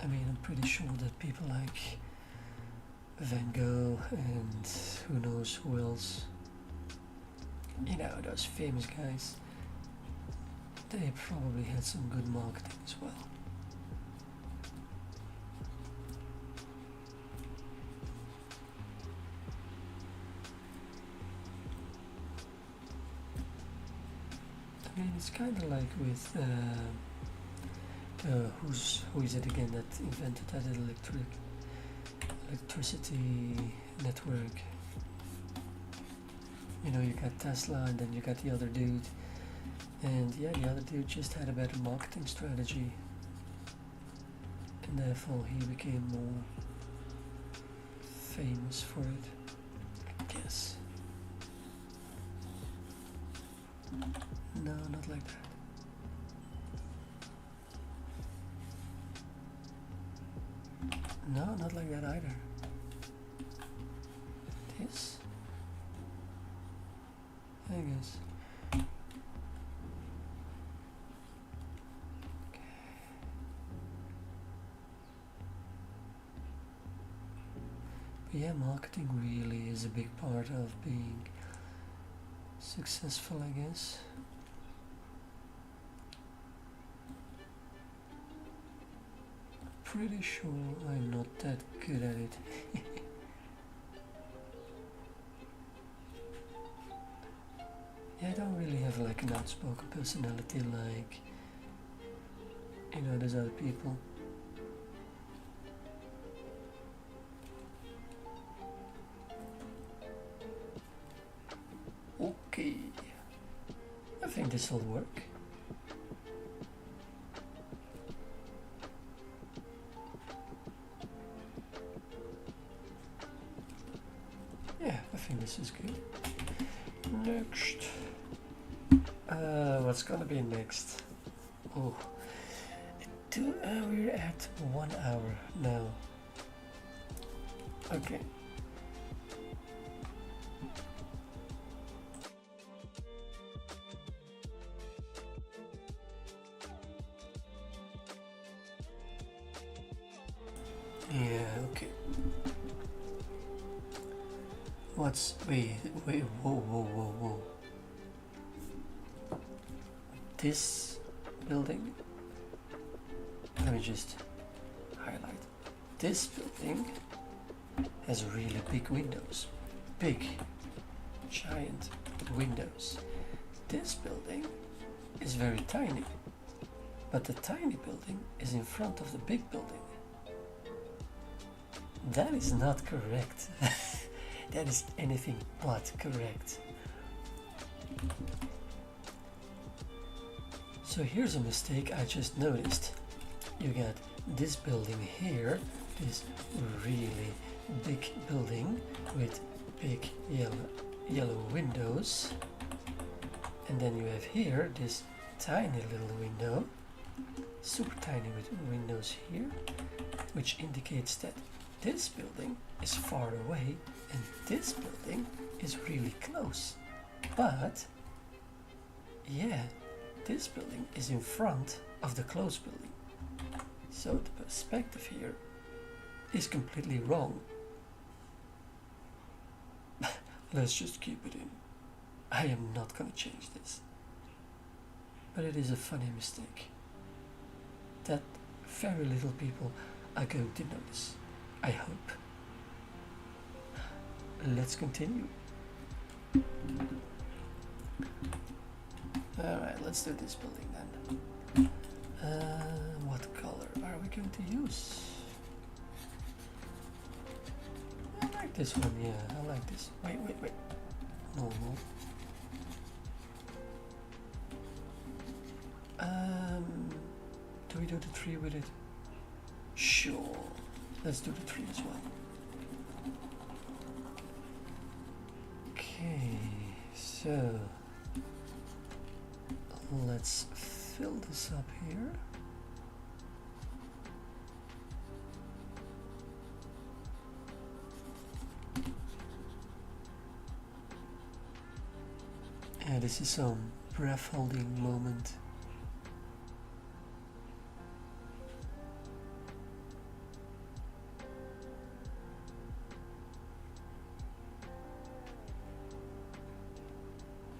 I mean, I'm pretty sure that people like Van Gogh and who knows who else, those famous guys, they probably had some good marketing as well. mean, it's kind of like with who is it again that invented that electricity network? You know, you got Tesla and then you got the other dude, and yeah, the other dude just had a better marketing strategy, and therefore he became more famous for it, I guess. No, not like that. No, not like that either. This? I guess. Okay. But yeah, marketing really is a big part of being successful, I guess. Pretty sure I'm not that good at it. Yeah, I don't really have like an outspoken personality like, you know, there's other people. Okay, I think this will work. Yeah, I think this is good. Next. What's gonna be next? Oh, we're at 1 hour now. Okay. Yeah, okay. Wait, whoa. This building, let me just highlight. This building has really big windows. Big, giant windows. This building is very tiny, but the tiny building is in front of the big building. That is not correct. That is anything but correct. So here's a mistake I just noticed. You got this building here, this really big building with big yellow windows, and then you have here this tiny little window, super tiny with windows here, which indicates that this building is far away and this building is really close. But yeah, this building is in front of the close building. So the perspective here is completely wrong. Let's just keep it in. I am not gonna change this. But it is a funny mistake that very little people are going to notice. I hope. Let's continue. Alright, let's do this building then. What color are we going to use? I like this one, yeah, I like this. Wait. Normal. Do we do the tree with it? Sure. Let's do the tree as well. Okay, so let's fill this up here. And this is some breath-holding moment.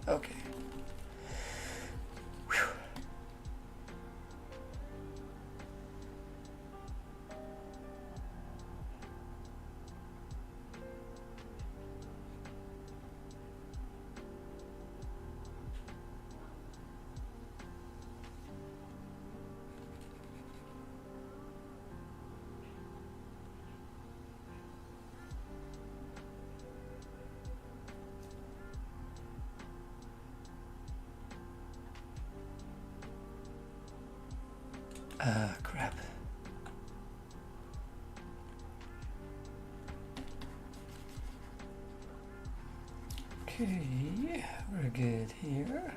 Okay. Whew. Ah, crap. Okay, we're good here.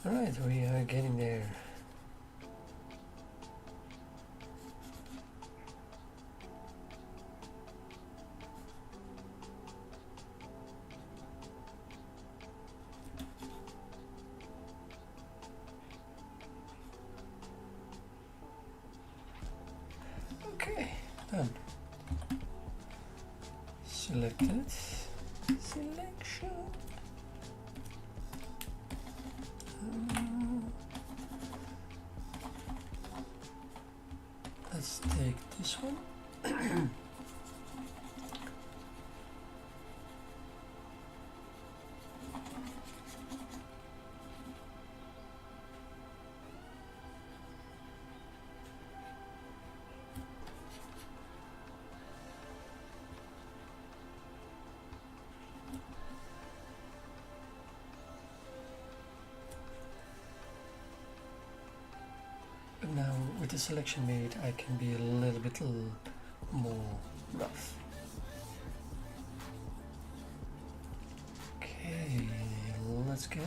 Alright, we are getting there. Okay, done. Selected. Selection. Let's take this one. But now with the selection made, I can be a little bit more rough. Okay, let's go.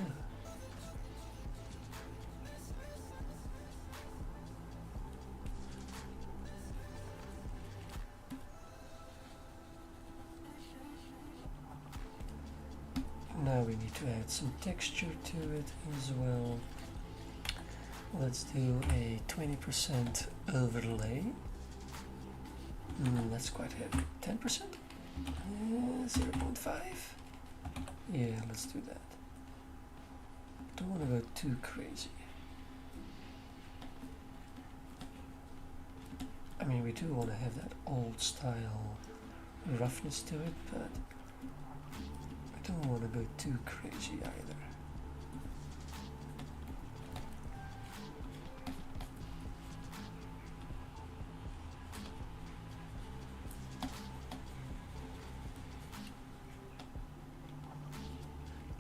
Now we need to add some texture to it as well. Let's do a 20% overlay. That's quite heavy. 10%? 0.5? Yeah, let's do that. Don't want to go too crazy. I mean, we do want to have that old style roughness to it, but I don't want to go too crazy either.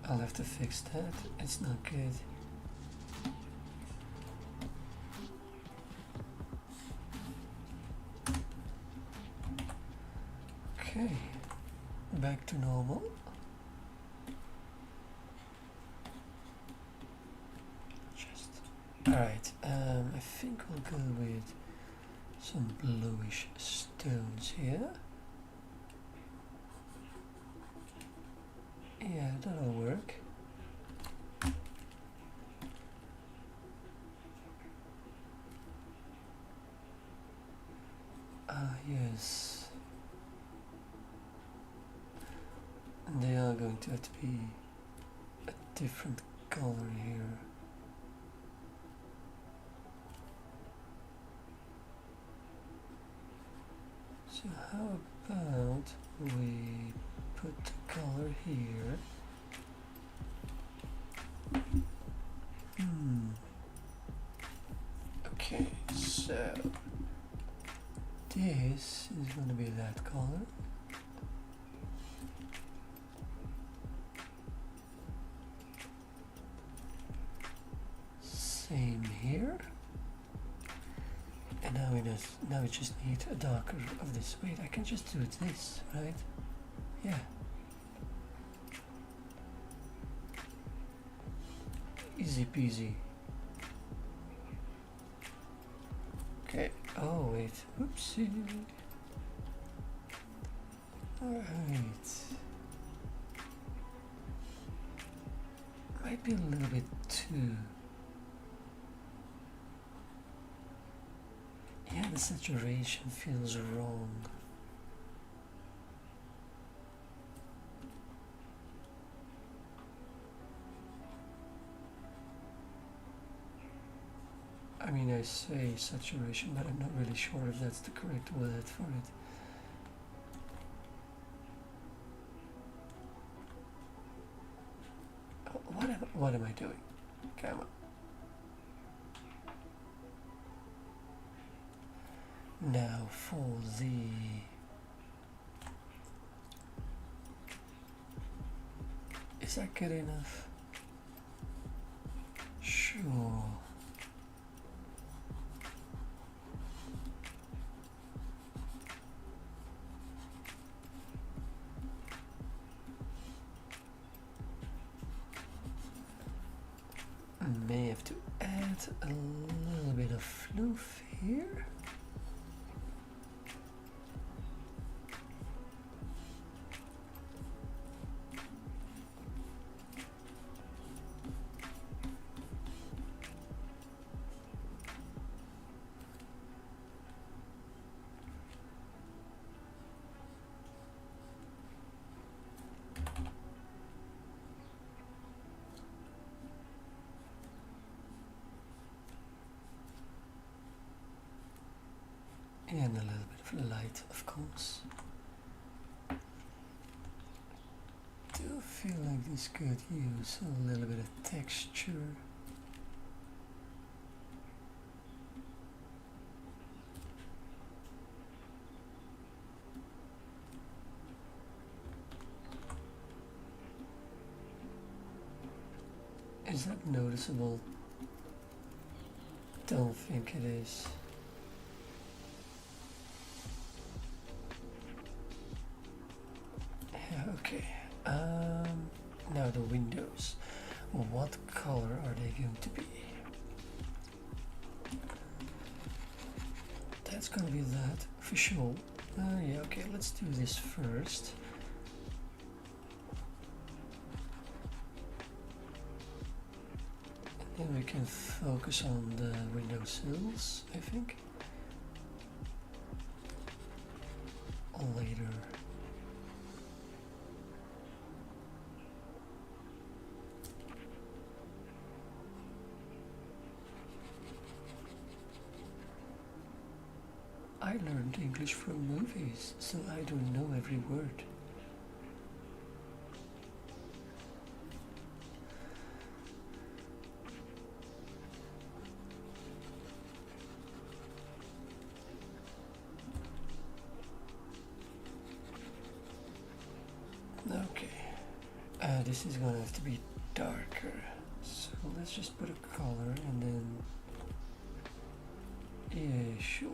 I'll have to fix that. It's not good. Okay, back to normal. Alright, I think we'll go with some bluish stones here. Yeah, that'll work. Yes. And they are going to have to be a different color here. So how about we put the color here? Okay, so this is going to be that color. Same here. And now we just need a darker of this. Wait, I can just do it this, right? Yeah. Easy peasy. Okay. Oh wait. Oopsie. Alright. Might be a little bit too. Yeah, the saturation feels wrong. I mean, I say saturation, but I'm not really sure if that's the correct word for it. What am I doing? Come on. Now for the is that good enough? Sure. May have to add a little bit of fluff here. And a little bit of light, of course. Do feel like this could use a little bit of texture. Is that noticeable? Don't think it is. Okay, now the windows. What color are they going to be? That's gonna be that for sure. Yeah, okay, let's do this first. And then we can focus on the window sills, I think. Later. I learned English from movies, so I don't know every word. Okay, this is gonna have to be darker, so let's just put a color and then, yeah, sure.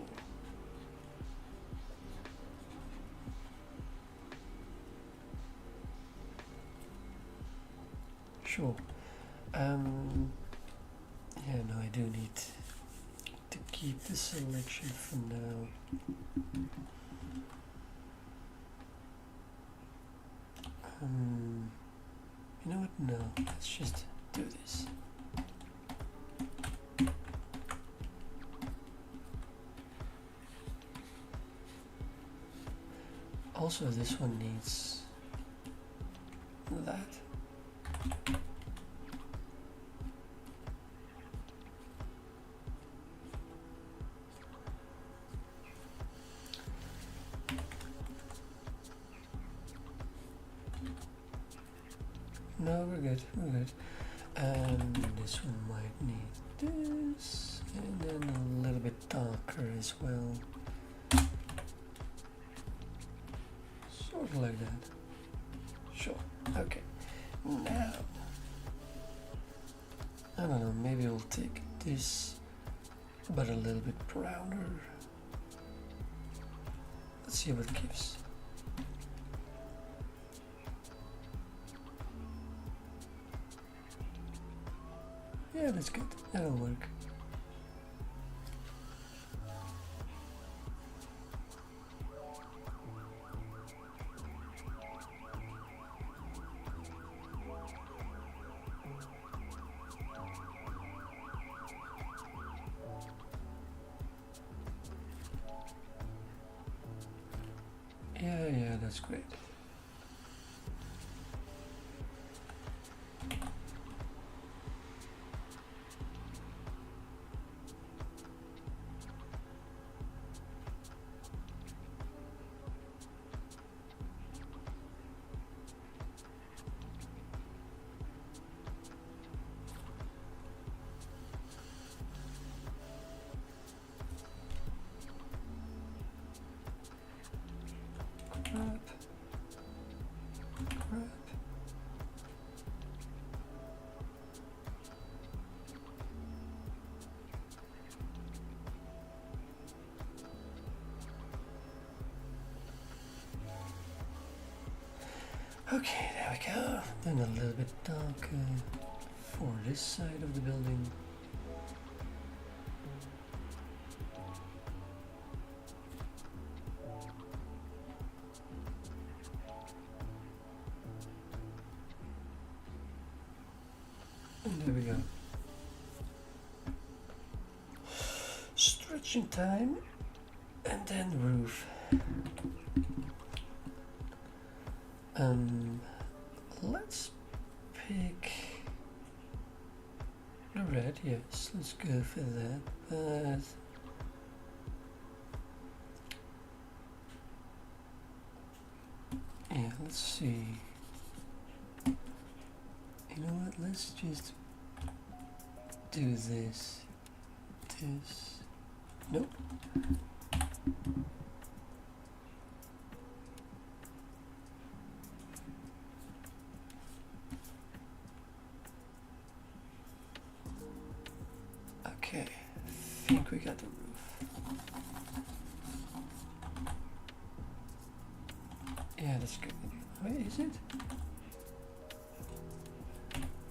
Sure. Yeah, no, I do need to keep the selection for now. You know what? No, let's just do this. Also, this one needs that. No, we're good, we're good. This one might need this, and then a little bit darker as well. Sort of like that. Sure, okay. Now, I don't know, maybe I'll take this, but a little bit browner. Let's see what it gives. Yeah, that's good. That'll work. Yeah, that's great. Okay, there we go. Then a little bit darker for this side of the building. And there we go. Stretching time, and then roof. Let's pick the red. Yes, let's go for that. But yeah, let's see. You know what? Let's just do this. Nope. Okay, I think we got the roof. Yeah, that's good. Wait, is it?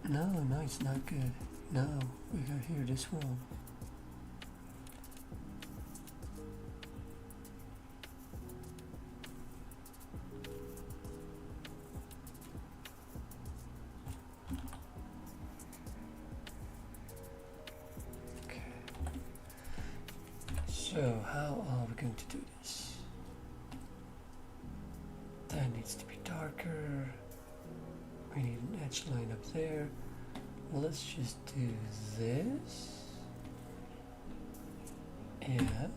No, it's not good. No, we got here this wrong. So how are we going to do this? That needs to be darker. We need an edge line up there. Well, let's just do this. Yeah.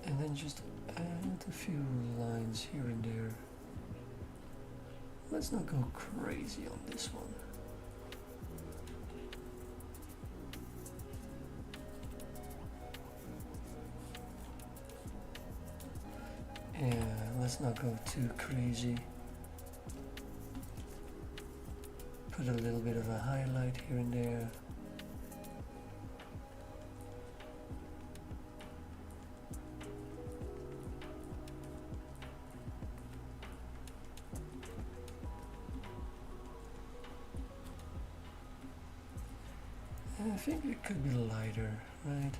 And then just add a few lines here and there. Let's not go crazy on this one. Yeah, let's not go too crazy. Put a little bit of a highlight here and there. I think it could be lighter, right?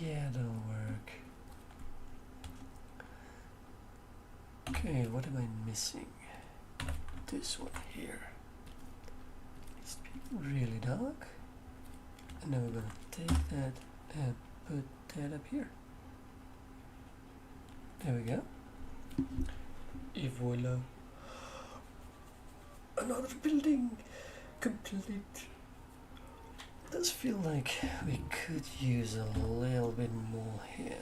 Yeah, that'll work. Okay, what am I missing? This one here. Needs to be really dark. And then we're gonna take that and put that up here. There we go. Et voila. Another building complete. It does feel like we could use a little bit more here.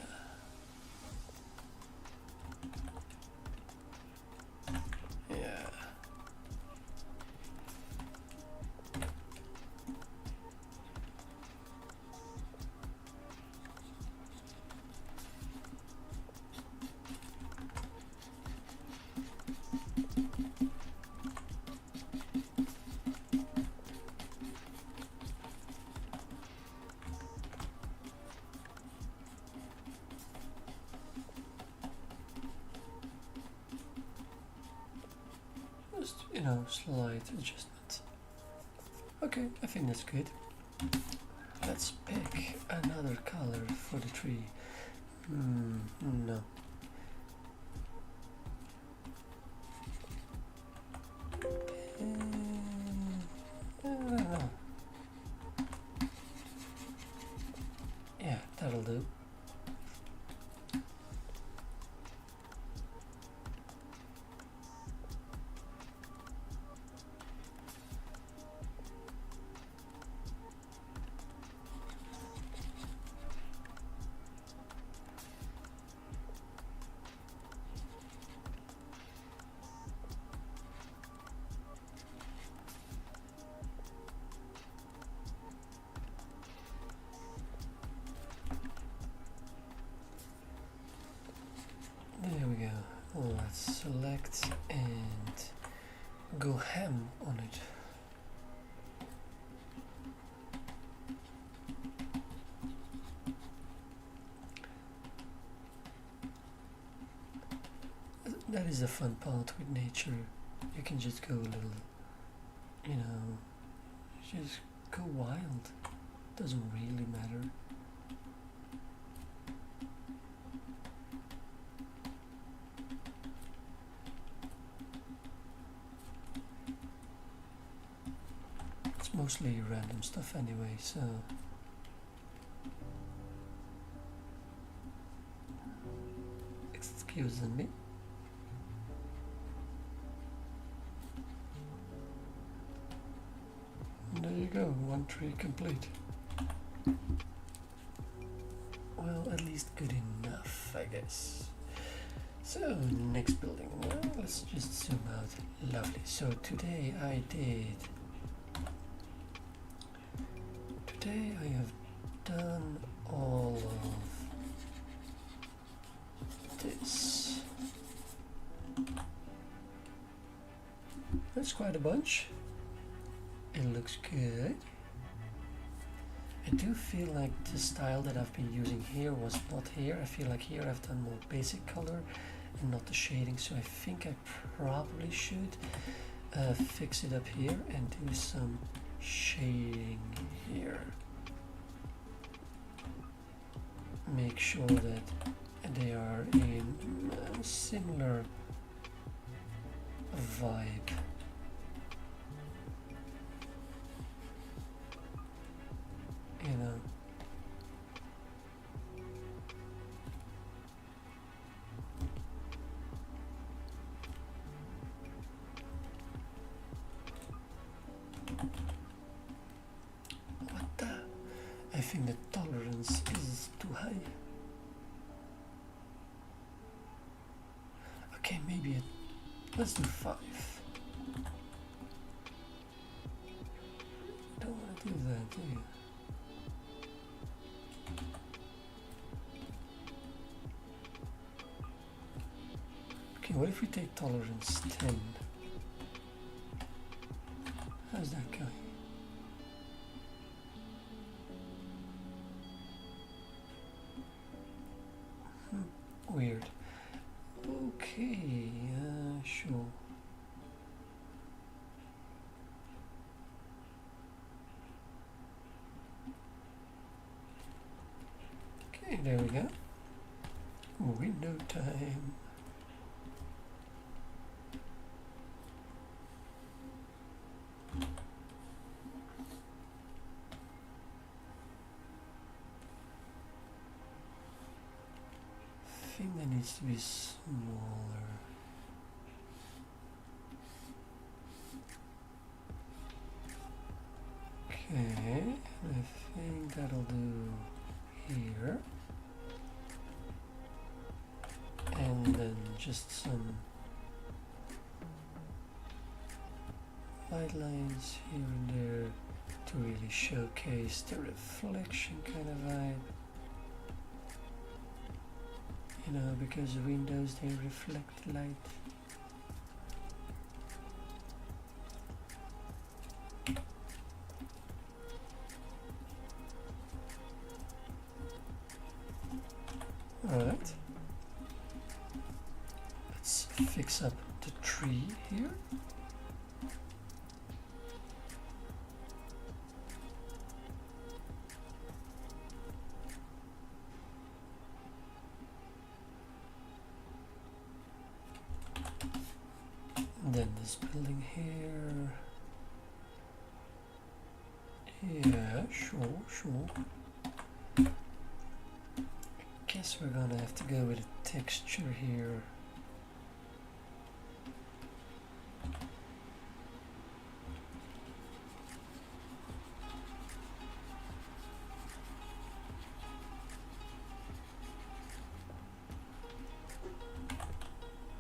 Yeah. Just, you know, slight adjustments. Okay, I think that's good. Let's pick another color for the tree. No. I don't know. Yeah, that'll do. go ham on it. That is the fun part with nature. You can just go a little, you know, just go wild. Doesn't really matter. It's mostly random stuff anyway, so excuse me. There you go, one tree complete. Well, at least good enough, I guess. So, next building. Well, let's just zoom out. Lovely. So today I have done all of this. That's quite a bunch. It looks good. I do feel like the style that I've been using here was not here. I feel like here I've done more basic color and not the shading, so I think I probably should fix it up here and do some shading here. Make sure that they are in a similar vibe. You know. What the? I think the tolerance is too high. Okay, maybe let's do 5. Don't want to do that, do you? Okay, what if we take tolerance 10? How's that going? Weird. Okay, sure. Okay, there we go. Window time. I think that needs to be smaller. Okay, I think that'll do here. And then just some light lines here and there to really showcase the reflection kind of vibe. You know, because windows, they reflect light. Alright. Let's fix up the tree here. Then this building here. Yeah, sure. I guess we're gonna have to go with a texture here.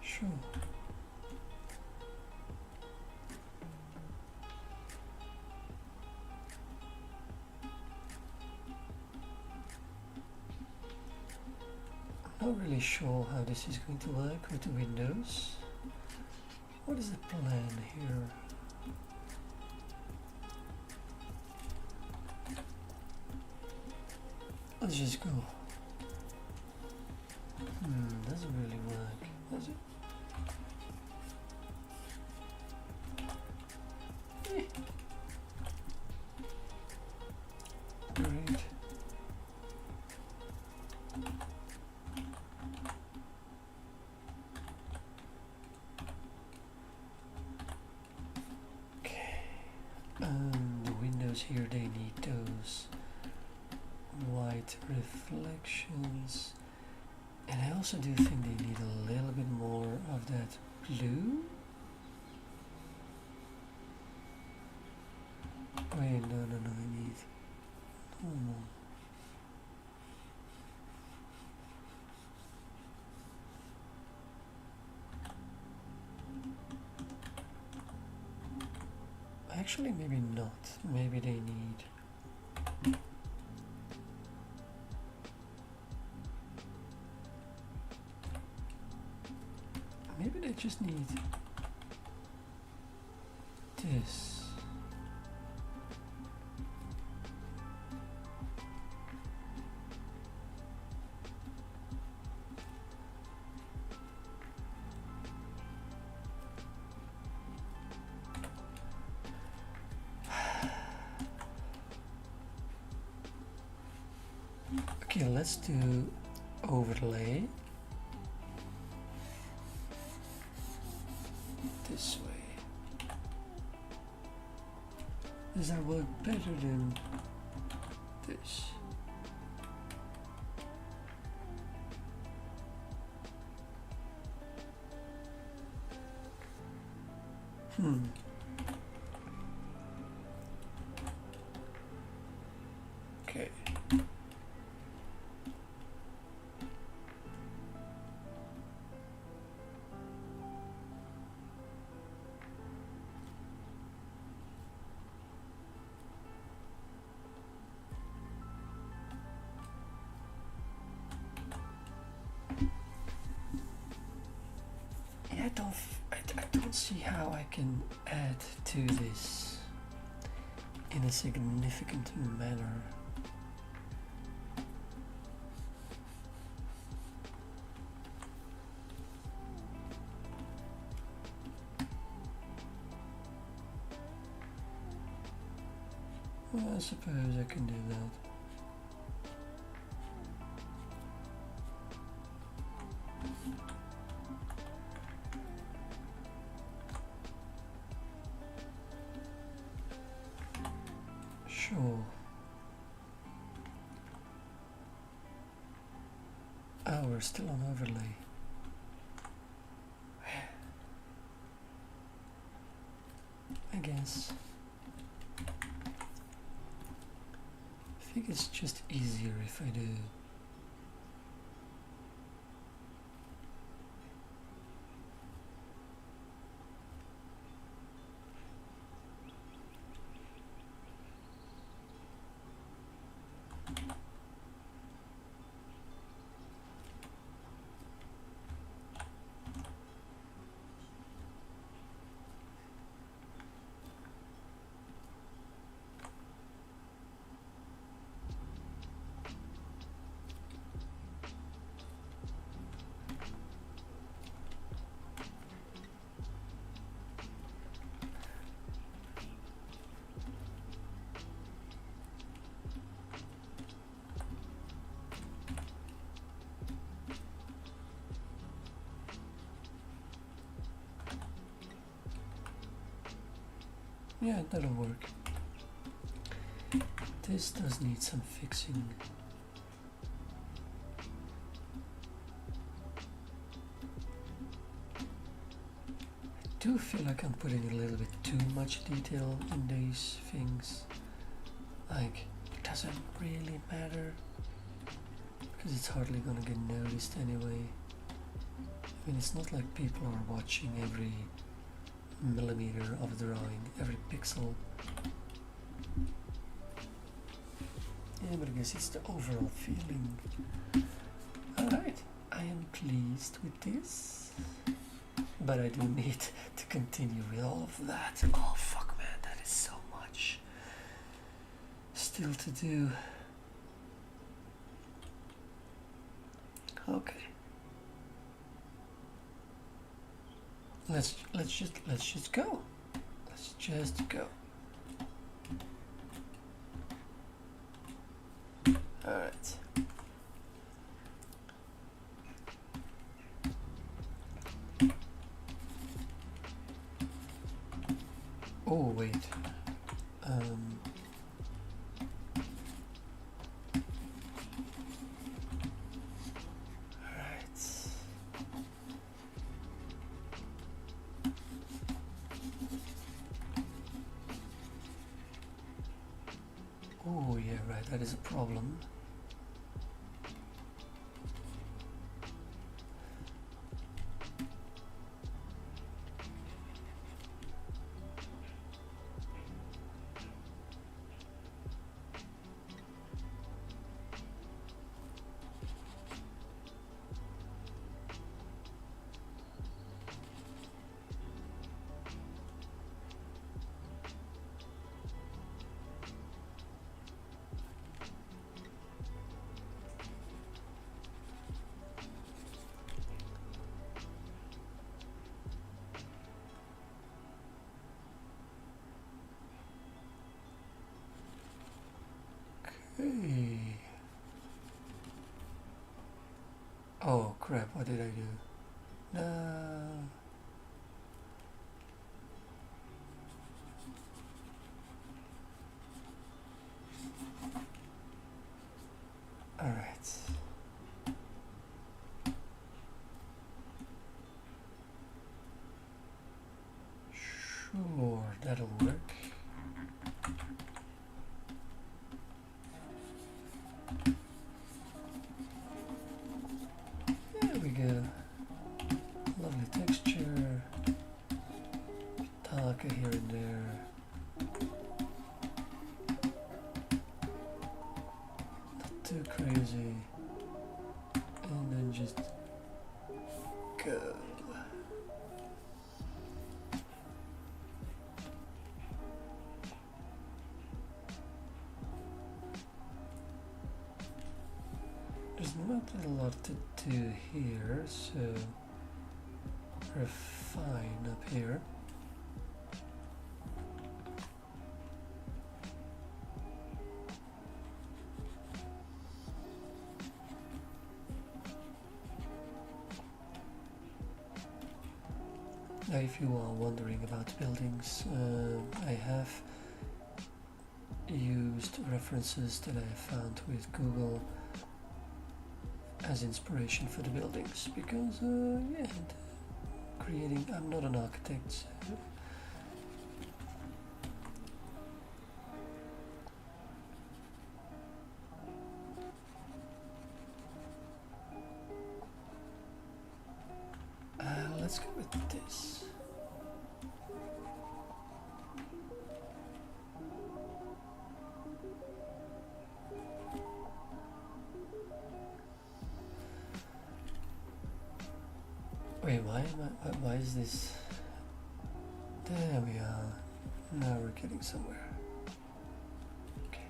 Sure. Not really sure how this is going to work with the windows. What is the plan here? Let's just go. Doesn't really work, does it? Great. Okay. The windows here, they need those white reflections. And I also do think they need a little bit more of that blue. Wait, no, I need normal. Actually, maybe not. Maybe they need... Maybe they just need this. Okay, let's do overlay this way. Does that work better than this? Okay. I don't see how I can add to this in a significant manner. Well, I suppose I can do that. Sure. Oh, we're still on overlay. I guess. I think it's just easier if I do. Yeah, that'll work. This does need some fixing. I do feel like I'm putting a little bit too much detail in these things. Like, it doesn't really matter because it's hardly gonna get noticed anyway. I mean, it's not like people are watching every millimeter of the drawing, every pixel. Yeah, but I guess it's the overall feeling. Alright, I am pleased with this. but I do need to continue with all of that. Oh fuck man, that is so much still to do. Okay. Let's just go. Let's just go. All right. Oh wait. Oh yeah, right, that is a problem. Hey. Oh crap, what did I do? No. All right. Sure, that'll work. There we go. Lovely texture. Darker here and there. Not too crazy. And then just go. There's not a lot to do here, so we're fine up here. Now, if you are wondering about buildings, I have used references that I found with Google as inspiration for the buildings, because yeah, creating, I'm not an architect, so let's go with this. Wait, why is this? There we are. Now we're getting somewhere. Okay.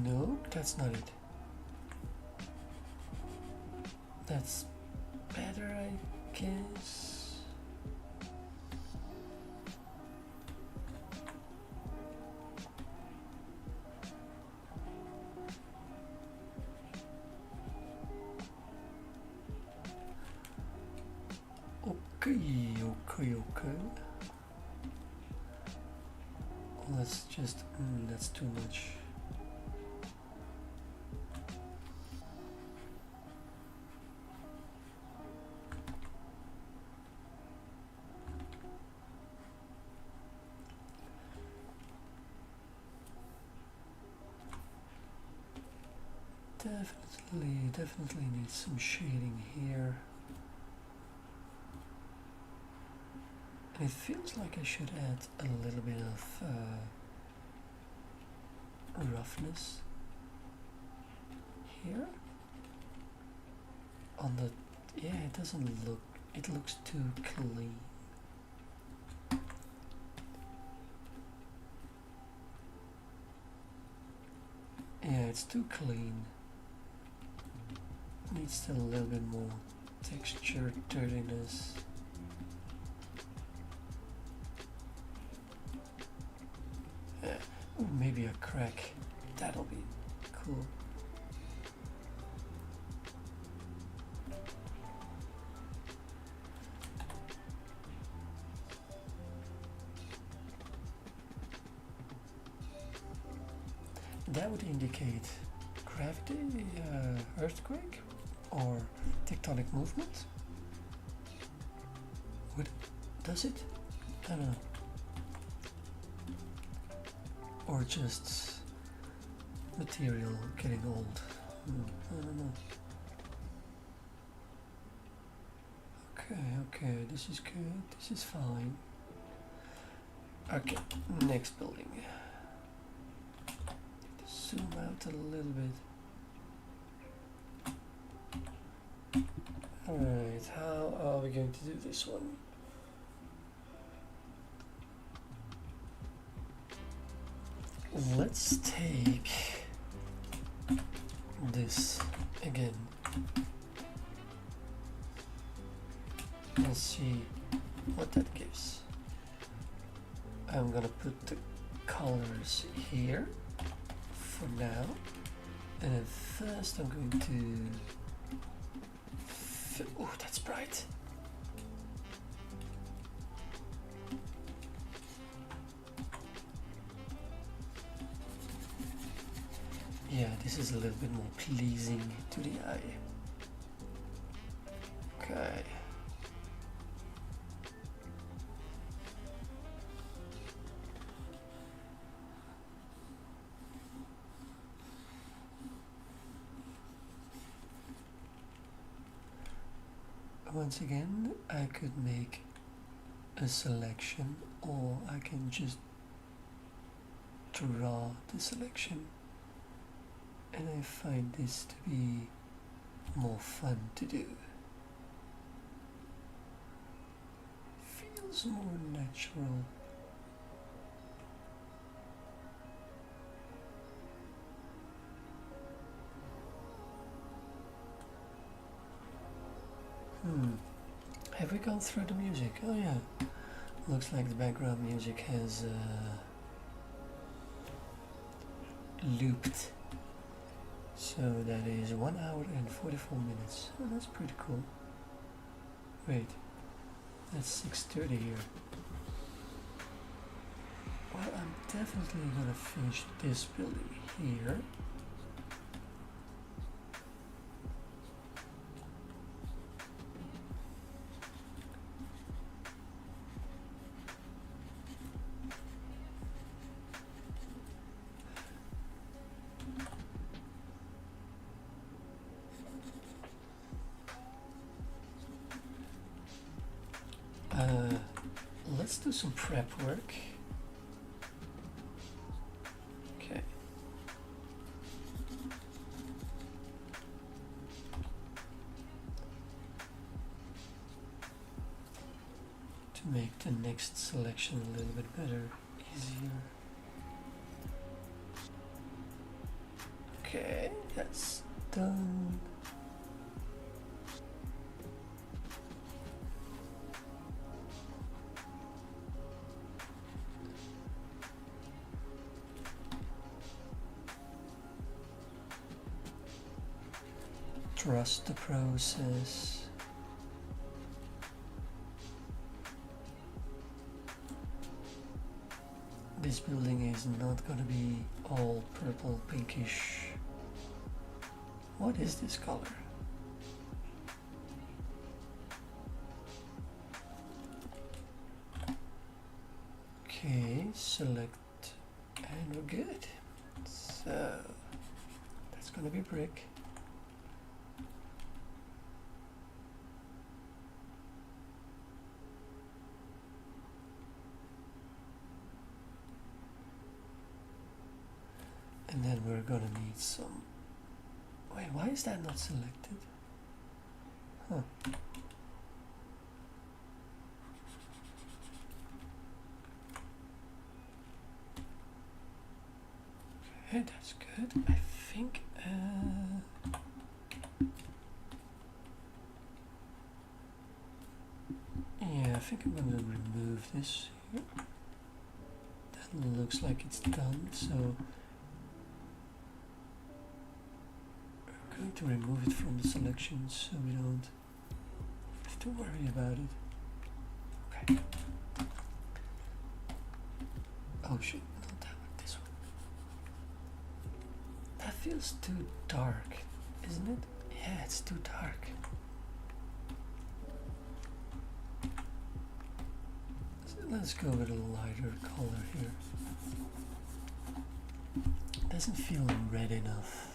Nope, that's not it. That's better, I guess. Okay. Let's just, that's too much. Definitely needs some shading here. And it feels like I should add a little bit of roughness here on the Yeah, it doesn't look, it looks too clean. Yeah, it's too clean. Needs a little bit more texture, dirtiness. Ooh, maybe a crack. That'll be cool. That would indicate gravity, earthquake, or tectonic movement. Would, does it? I don't know. Or just material getting old. I don't know. Okay, this is good. This is fine. Okay, next building. Zoom out a little bit. Alright, how are we going to do this one? Let's take this again and see what that gives. I'm gonna put the colors here for now, and then first I'm going to oh, that's bright. Yeah, this is a little bit more pleasing to the eye. Okay. Once again, I could make a selection, or I can just draw the selection, and I find this to be more fun to do. Feels more natural. Have we gone through the music? Oh yeah. Looks like the background music has looped. So that is 1 hour and 44 minutes. Oh, that's pretty cool. Wait, that's 6:30 here. Well, I'm definitely gonna finish this building here. Let's do some prep work. Okay. To make the next selection a little bit better, easier. Okay, that's done. Trust the process. This building is not gonna be all purple pinkish. What is this color? Okay, select, and we're good. So that's gonna be brick. And then we're gonna need some. Wait, why is that not selected? Huh. Okay, that's good. I think yeah, I think I'm gonna remove this here. That looks like it's done, so I'm going to remove it from the selection so we don't have to worry about it. Okay. Oh shit, not that one, this one. That feels too dark, isn't it? Yeah, it's too dark. So let's go with a lighter color here. Doesn't feel red enough.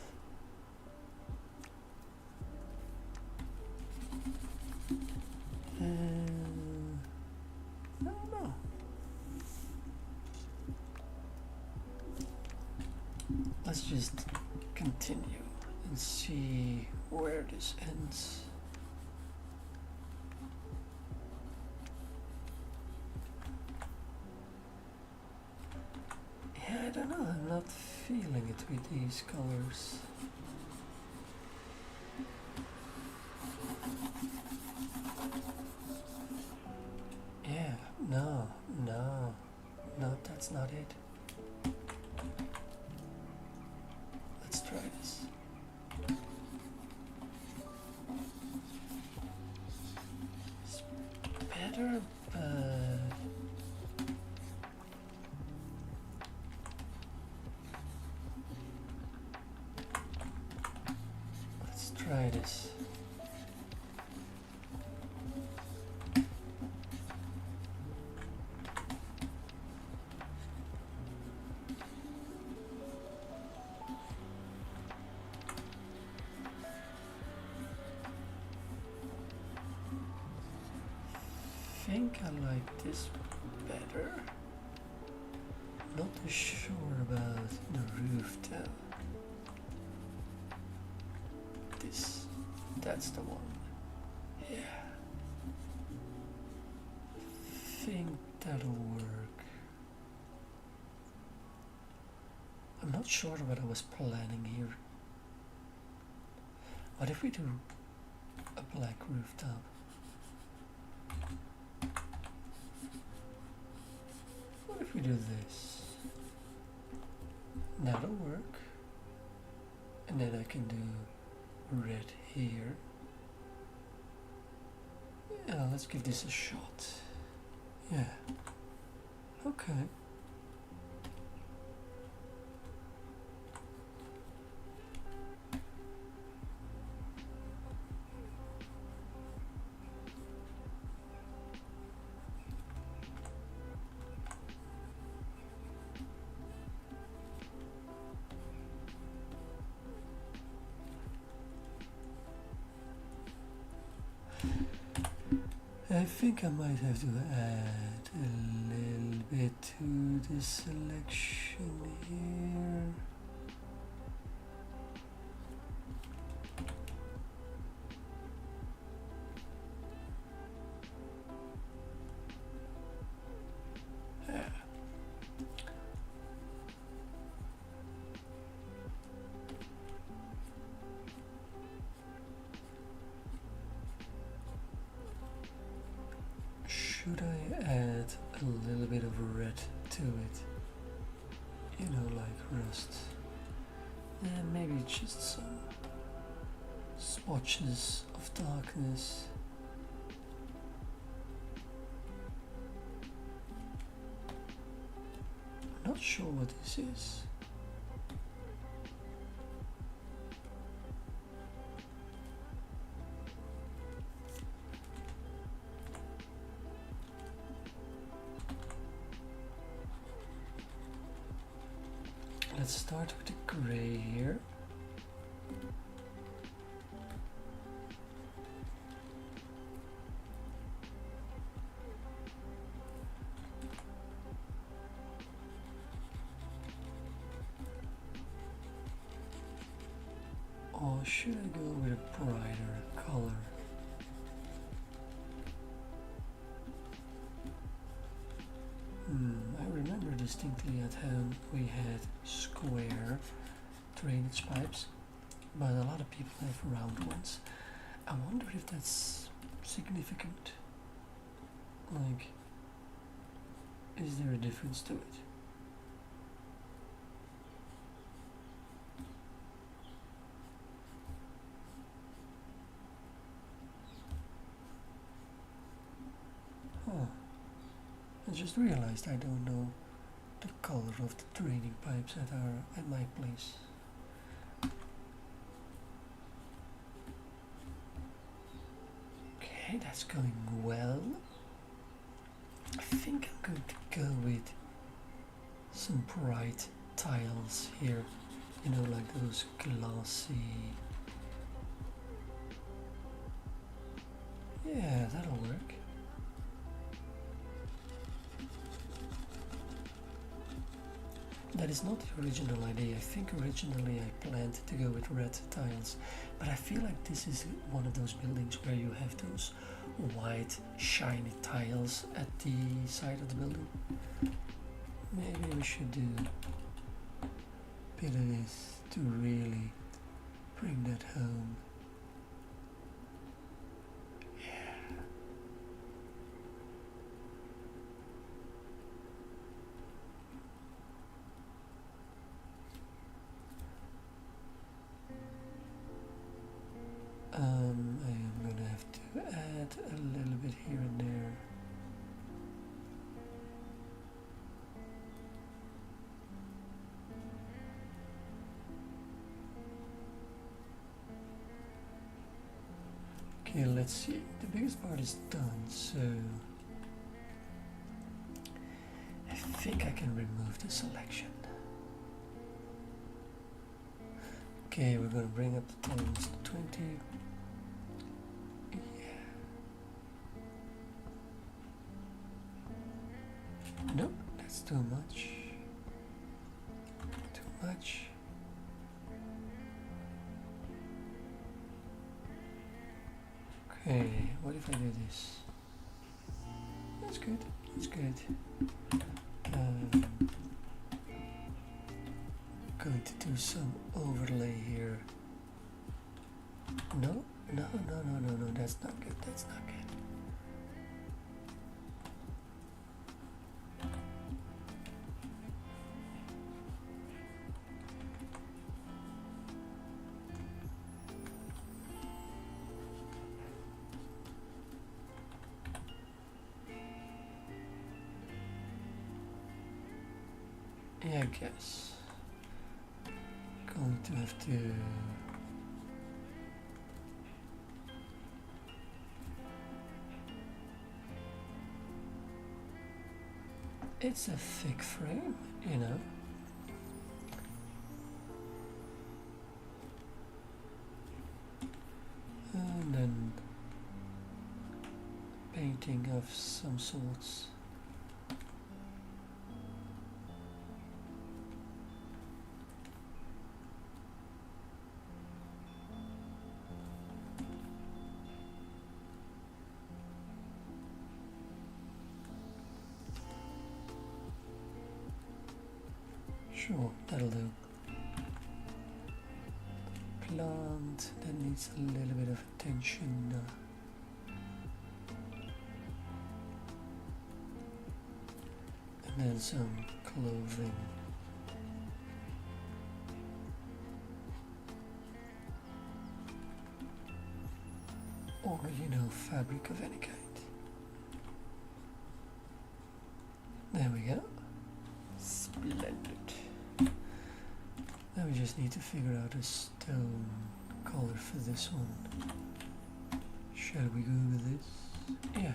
I don't know. Let's just continue and see where this ends. Yeah, I don't know, I'm not feeling it with these colors. Yeah, no, that's not it. Let's try this. It's better, but let's try this. I think I like this better. Not too sure about the roof though. That's the one. Yeah. I think that'll work. I'm not sure what I was planning here. What if we do a black rooftop? What if we do this? That'll work. And then I can do red here. Yeah, let's give this a shot. Yeah. Okay. I think I might have to add a little bit to the selection here. Should I add a little bit of red to it? You know, like rust. And maybe just some swatches of darkness. I'm not sure what this is. Let's start with the gray here. Or should I go with a brighter color? distinctly at home we had square drainage pipes, but a lot of people have round ones. I wonder if that's significant. Like, is there a difference to it? Huh. I just realized I don't know the color of the draining pipes that are at my place. Okay, that's going well. I think I'm going to go with some bright tiles here, you know, like those glossy. Yeah, that'll work. That is not the original idea. I think originally I planned to go with red tiles, but I feel like this is one of those buildings where you have those white shiny tiles at the side of the building. Maybe we should do a bit of this to really bring that home. I am gonna have to add a little bit here and there. Okay, let's see. The biggest part is done, so I think I can remove the selection. Okay, we're gonna bring up the tolerance to 20. Nope, that's too much. Too much. Okay, what if I do this? That's good, that's good. Going to do some overlay here. No, no, no, no, no, no, that's not good, that's not good. Yeah, I guess. Going to have to. It's a thick frame, you know. And then painting of some sorts. Sure, that'll do. Plant that needs a little bit of attention. And then some clothing. Or, you know, fabric of any kind. There we go. Splendid. Now we just need to figure out a stone color for this one. Shall we go with this? Yeah.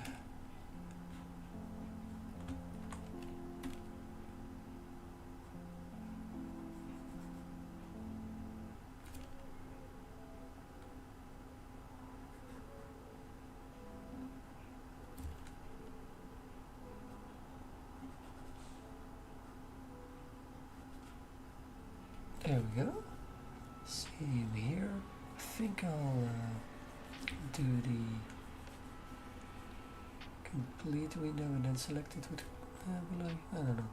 There we go. Same here. I think I'll do the complete window and then select it with below. I don't know.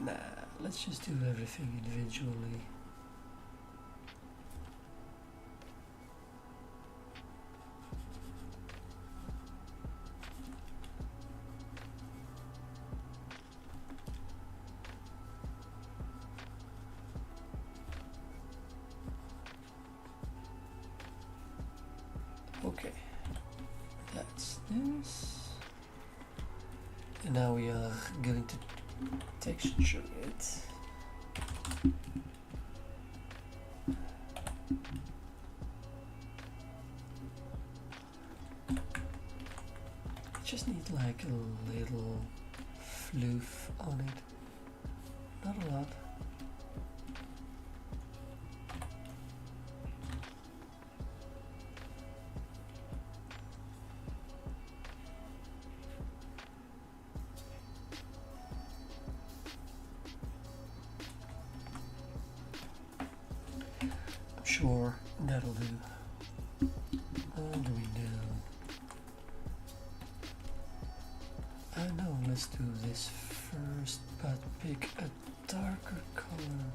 Nah, let's just do everything individually. Okay, that's this. And now we are going to texture it. Just need like a little floof on it, not a lot. I'm sure that'll do. What do we do? No, let's do this first, but pick a darker color.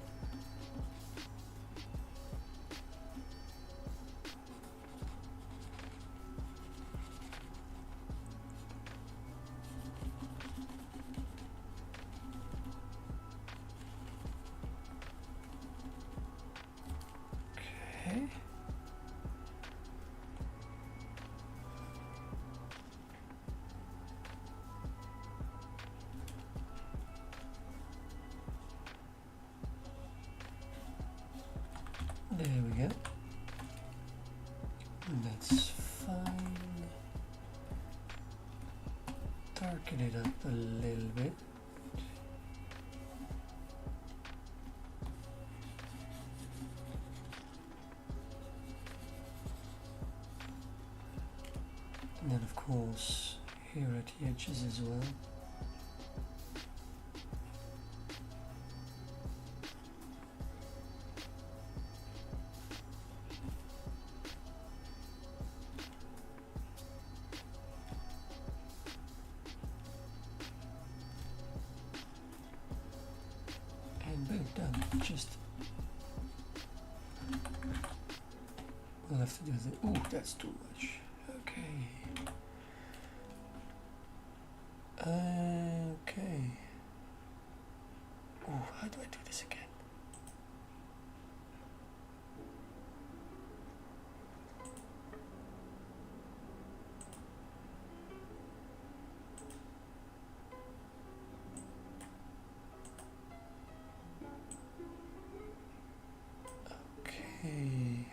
Okay. There we go. That's fine. Darken it up a little bit. And then of course here at the edges as well. And boom, done. Just we'll have to do the that's too much. Okay. Okay. Oh, how do I do this again? Okay.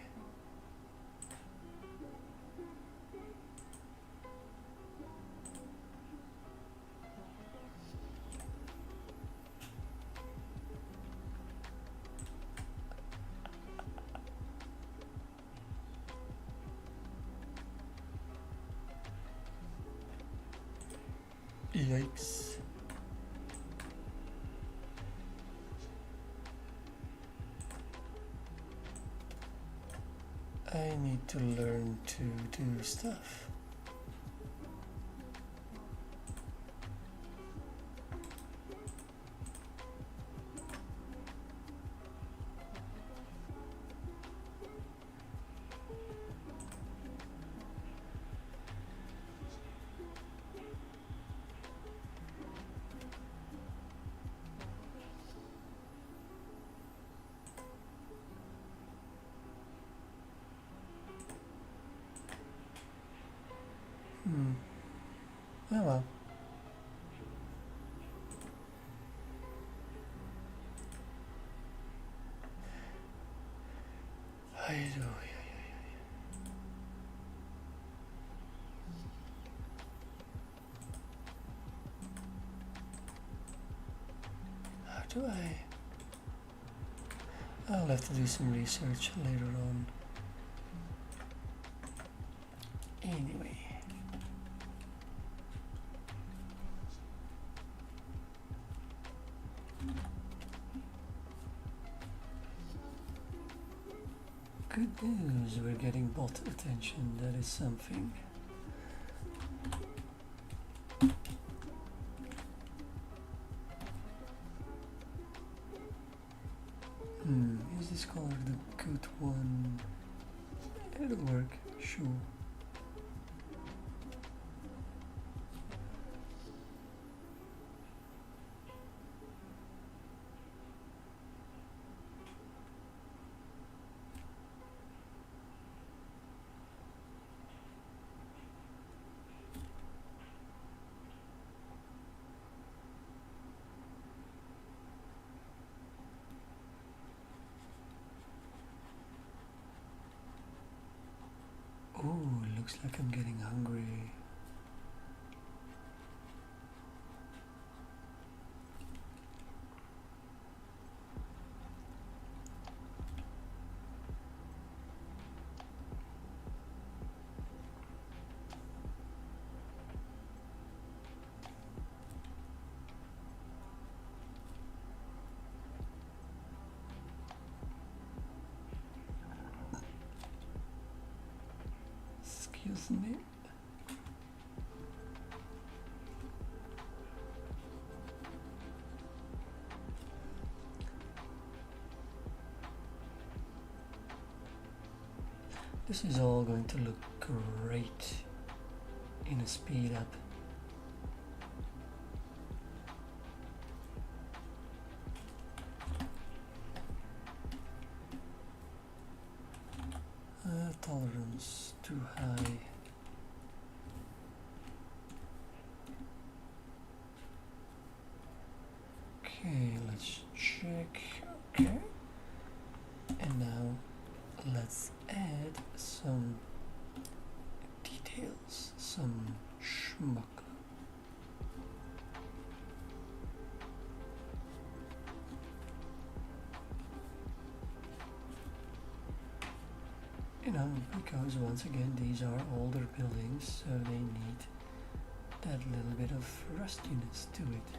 Yikes. I need to learn to do stuff. Oh well. I do. How do I? I'll have to do some research later on. Anyway. Good news, we're getting bot attention, that is something. this color the good one? It'll work, sure. Oh, looks like I'm getting hungry. Excuse me. This is all going to look great in a speed up. Tolerance too high. Okay, let's check. Okay. And now let's add some details, some schmuck. You know, because once again these are older buildings, so they need that little bit of rustiness to it.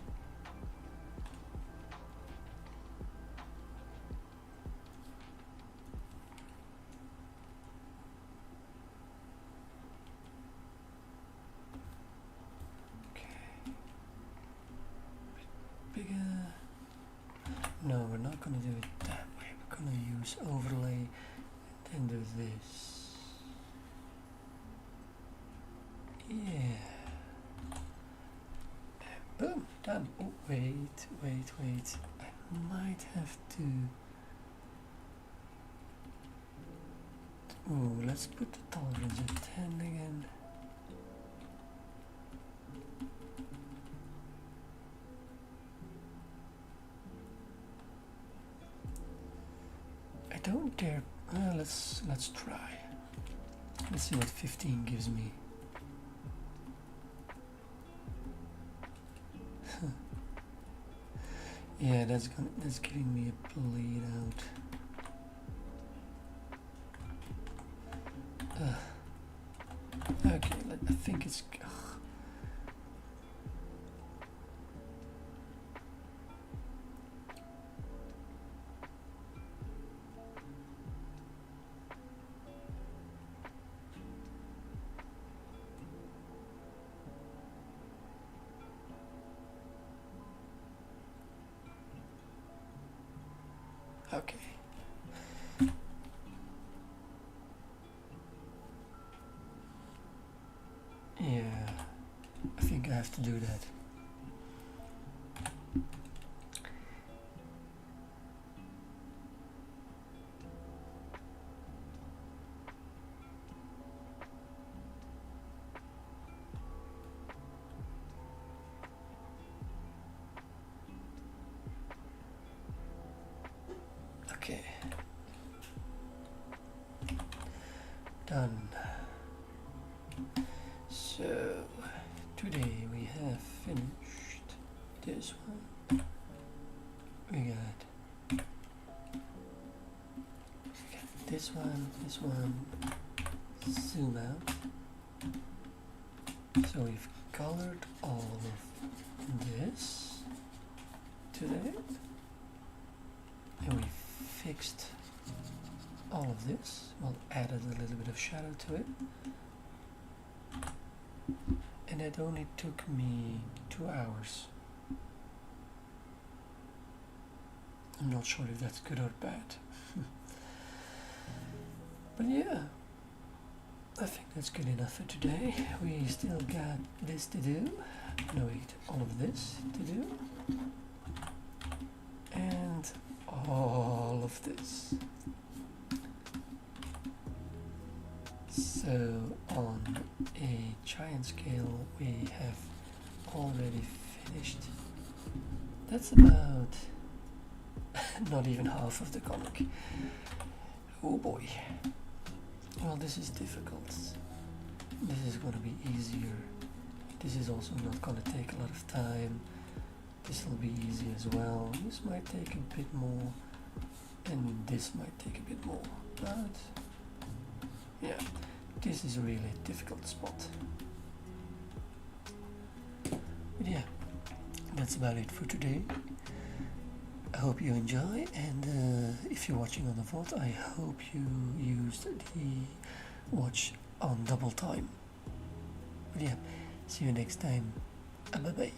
No, we're not going to do it that way. We're going to use overlay and then do this. Yeah. And boom, done. Oh, wait. I might have to... Oh, let's put the tolerance at 10 again. I don't dare. Let's try. Let's see what 15 gives me. Yeah, that's giving me a bleed out. Okay, I think it's. Okay. Yeah, I think I have to do that. Okay. Done. So, today we have finished this one. We got this one, zoom out. So we've colored all of this today. And we fixed all of this. Well, added a little bit of shadow to it. And it only took me 2 hours. I'm not sure if that's good or bad. But yeah, I think that's good enough for today. We still got this to do. No, wait, all of this to do. And all of this. So on a giant scale we have already finished. That's about not even half of the comic. Oh boy. Well, this is difficult. This is gonna be easier. This is also not gonna take a lot of time. This will be easy as well. This might take a bit more, and this might take a bit more. But yeah, this is really a difficult spot. But yeah, that's about it for today. I hope you enjoy, and if you're watching on the VOD, I hope you used the watch on double time. But yeah, see you next time. Bye bye.